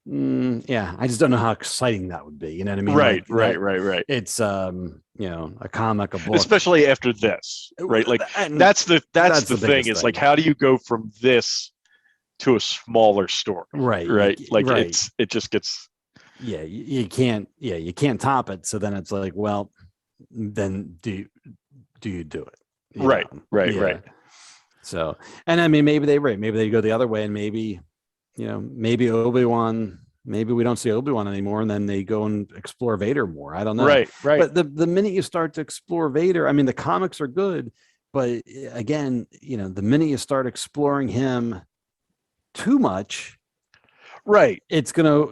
Yeah, I just don't know how exciting that would be. You know what I mean? Right, Like right, that. right, right. It's a comic, a book, Especially after this, right? Like and that's that's the the thing. biggest It's like, thing. how do you go from this to a smaller story, Right. right? Like Right. it just gets Yeah. You can't. Yeah. You can't top it. So then it's like, well, then do you do it? right, right, right. Yeah. So, and I mean, maybe they go the other way, and maybe, maybe Obi-Wan, maybe we don't see Obi-Wan anymore, and then they go and explore Vader more. I don't know. Right, right. But the minute you start to explore Vader, I mean, the comics are good, but again, the minute you start exploring him too much, Right. it's gonna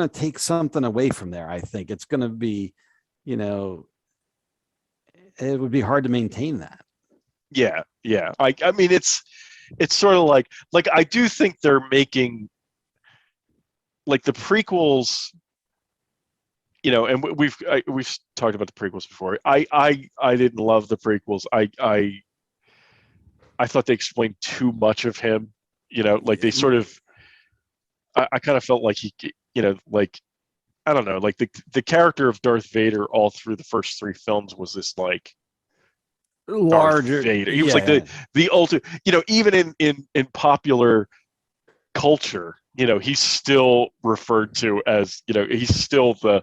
take something away from there. I think it's gonna be, you know, it would be hard to maintain that. Yeah, yeah. I mean it's sort of like I do think they're making like the prequels, and we've talked about the prequels before. I didn't love the prequels. I thought they explained too much of him. Like they sort of. I kind of felt like he, like I don't know, like the character of Darth Vader all through the first three films was this like Darth Larger, Vader. He was like yeah, the ultimate. Even in popular culture, he's still referred to as, he's still the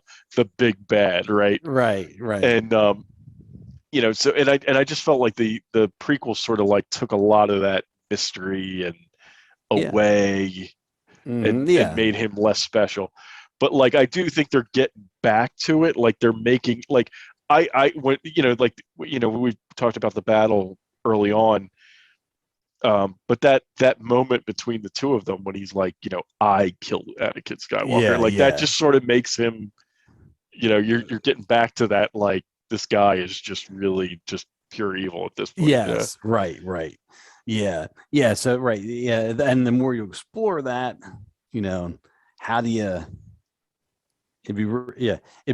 big bad, right? right. And so and I just felt like the prequels sort of like took a lot of that mystery and Yeah, away and yeah, made him less special. But like I do think they're getting back to it. Like they're making like I when we talked about the battle early on. But that moment between the two of them when he's like, I killed Anakin Skywalker, like that yeah. just sort of makes him, you're getting back to that, like this guy is just really just pure evil at this point. Yeah. Yes, right. Yeah. So right, yeah. And the more you explore that, how do you? It'd be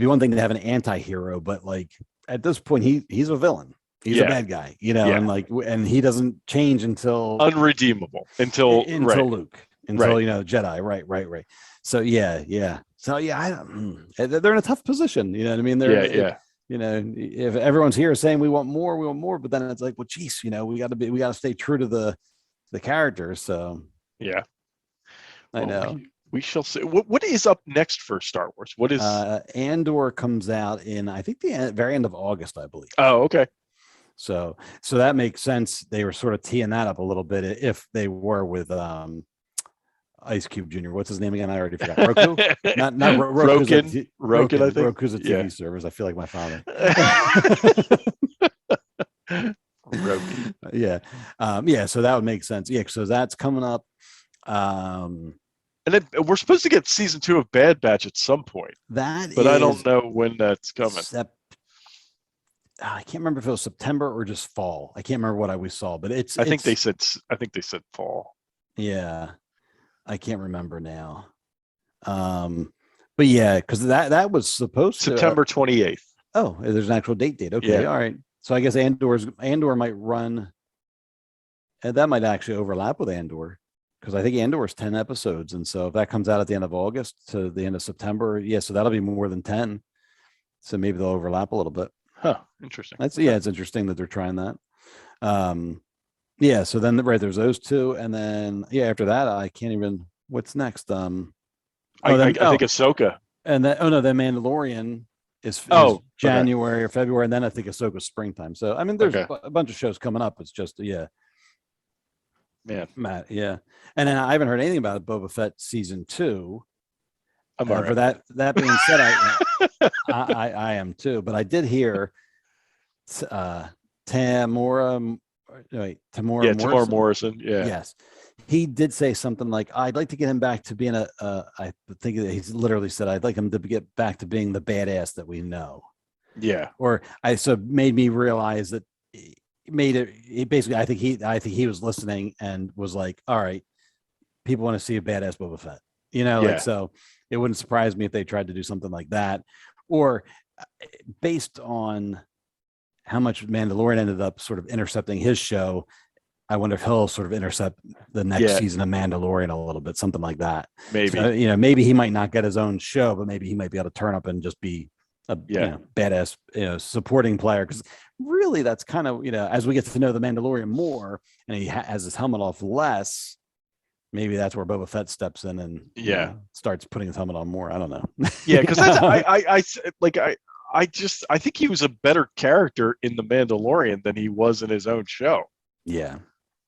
one thing to have an anti-hero, but like at this point, he's a villain. He's a Yeah. bad guy, Yeah. and he doesn't change until Unredeemable until right. Luke, until Right. Jedi. Right. So yeah. So yeah, I don't. They're in a tough position. You know what I mean? Yeah. If everyone's here saying we want more, but then it's like, well, geez, we got to stay true to the characters. So Yeah. I know. We shall see. What is up next for Star Wars? What is? Andor comes out in, I think, the very end of August, I believe. Oh, okay. So that makes sense. They were sort of teeing that up a little bit if they were with Ice Cube Jr. What's his name again? I already forgot. Roku? Not Roku's Roken, I think. Roku's a TV service. I feel like my father. Yeah. So that would make sense. Yeah. So that's coming up. And then we're supposed to get season 2 of Bad Batch at some point. But I don't know when that's coming. I can't remember if it was September or just fall. I can't remember what I always saw, but I think they said fall. Yeah, I can't remember now. But yeah, because that was supposed September 28th. Oh, there's an actual date. Okay, all right. So I guess Andor might run, and that might actually overlap with Andor. Because I think Andor is 10 episodes. And so if that comes out at the end of August to the end of September, so that'll be more than 10. So maybe they'll overlap a little bit. Huh. Interesting. It's interesting that they're trying that. So then there's those two. And then, after that, I can't even, what's next? I think Ahsoka. And then, then Mandalorian is January or February. And then I think Ahsoka's springtime. So, I mean, there's a bunch of shows coming up. It's just, Man, Matt, yeah, and then I haven't heard anything about Boba Fett season 2. I'm all right. For that being said, I am too. But I did hear Tamora Morrison. Yeah. Yes, he did say something like, "I'd like to get him back to being I think that he's literally said, I'd like him to get back to being the badass that we know." Yeah. Or made me realize that. Basically, I think he was listening and was like, all right, people want to see a badass Boba Fett, so it wouldn't surprise me if they tried to do something like that, or based on how much Mandalorian ended up sort of intercepting his show, I wonder if he'll sort of intercept the next season of Mandalorian a little bit, something like that. Maybe. So, maybe he might not get his own show, but maybe he might be able to turn up and just be a badass supporting player, because really that's kind of as we get to know the Mandalorian more and he has his helmet off less, maybe that's where Boba Fett steps in and starts putting his helmet on more. I don't know. Because I think he was a better character in the Mandalorian than he was in his own show.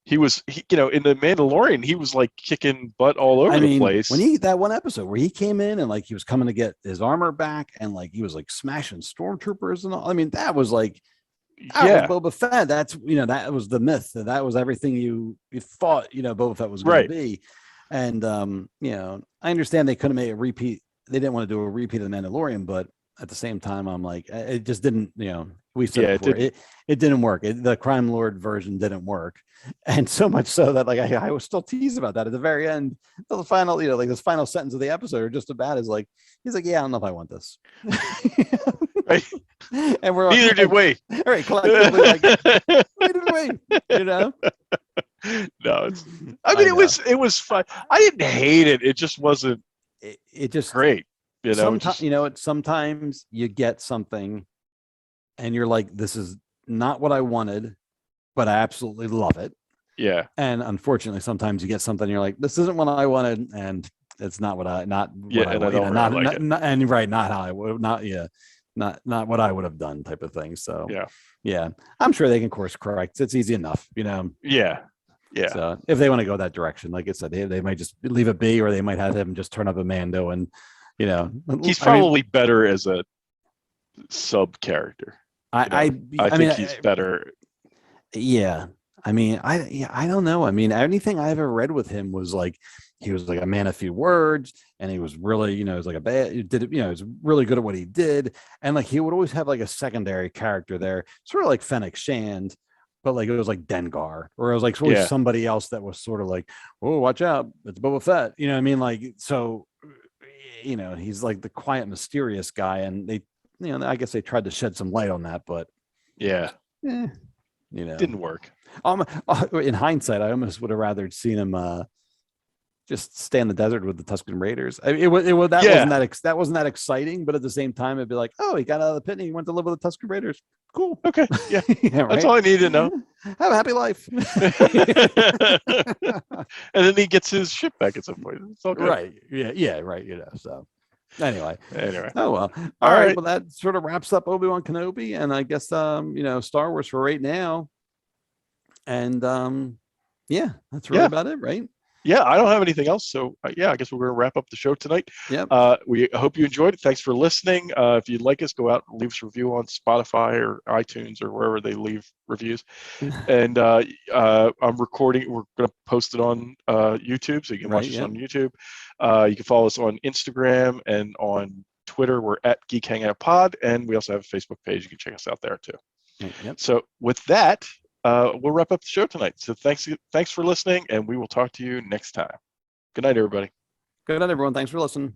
He was, in the Mandalorian, he was like kicking butt all over the place. When that one episode where he came in and like he was coming to get his armor back and like he was like smashing stormtroopers and all. I mean, that was like, was Boba Fett. That's that was the myth. That was everything you thought Boba Fett was going to be. And I understand they couldn't make a repeat. They didn't want to do a repeat of the Mandalorian, but at the same time, I'm like, it just didn't. We said it didn't work. The crime lord version didn't work, and so much so that like I was still teased about that at the very end. The final, like this final sentence of the episode, or just about is like he's like, I don't know if I want this. Right. And we're neither did we. All right, collectively, like, neither did we. I mean, know. it was fun. I didn't hate it. It just wasn't It just great. You know, sometimes sometimes you get something and you're like, this is not what I wanted, but I absolutely love it. yeah, And unfortunately, sometimes you get something you're like, this isn't what I wanted, and it's not what I yeah, and I don't really like it. and right, not how I would not what I would have done, type of thing. So Yeah, yeah, I'm sure they can course correct. It's easy enough, yeah, yeah. So if they want to go that direction, like I said, they might just leave it be, or they might have him just turn up a Mando, and He's I mean, probably better as a sub character. I think he's better. yeah. I don't know. I mean, anything I ever read with him was like he was like a man of few words, and he was really, he was like he was really good at what he did, and like he would always have like a secondary character there, sort of like Fennec Shand, but like it was like Dengar, or it was like always Yeah, somebody else that was sort of like, oh, watch out, it's Boba Fett. You know what I mean? Like so, he's like the quiet, mysterious guy, and they, I guess they tried to shed some light on that, but yeah, eh, didn't work. in hindsight, I almost would have rather seen him just stay in the desert with the Tusken Raiders. That wasn't that exciting, but at the same time, it'd be like, oh, he got out of the pit and he went to live with the Tusken Raiders. Cool. Okay, yeah, Yeah, that's right. all I need to know. Have a happy life. And then he gets his ship back at some point. It's all good. Right. Yeah. Right. So anyway. Oh well. All right. Well, that sort of wraps up Obi Wan Kenobi, and I guess Star Wars for right now. And yeah, that's really about it, right? Yeah, I don't have anything else. So yeah, I guess we're going to wrap up the show tonight. Yep. We hope you enjoyed it. Thanks for listening. If you'd like us, go out and leave us a review on Spotify or iTunes or wherever they leave reviews. And I'm recording. We're going to post it on YouTube, so you can watch us on YouTube. You can follow us on Instagram and on Twitter. We're at Geek Hangout Pod, and we also have a Facebook page. You can check us out there too. Yep. So with that, we'll wrap up the show tonight. So thanks for listening, and we will talk to you next time. Good night, everybody. Good night, everyone. Thanks for listening.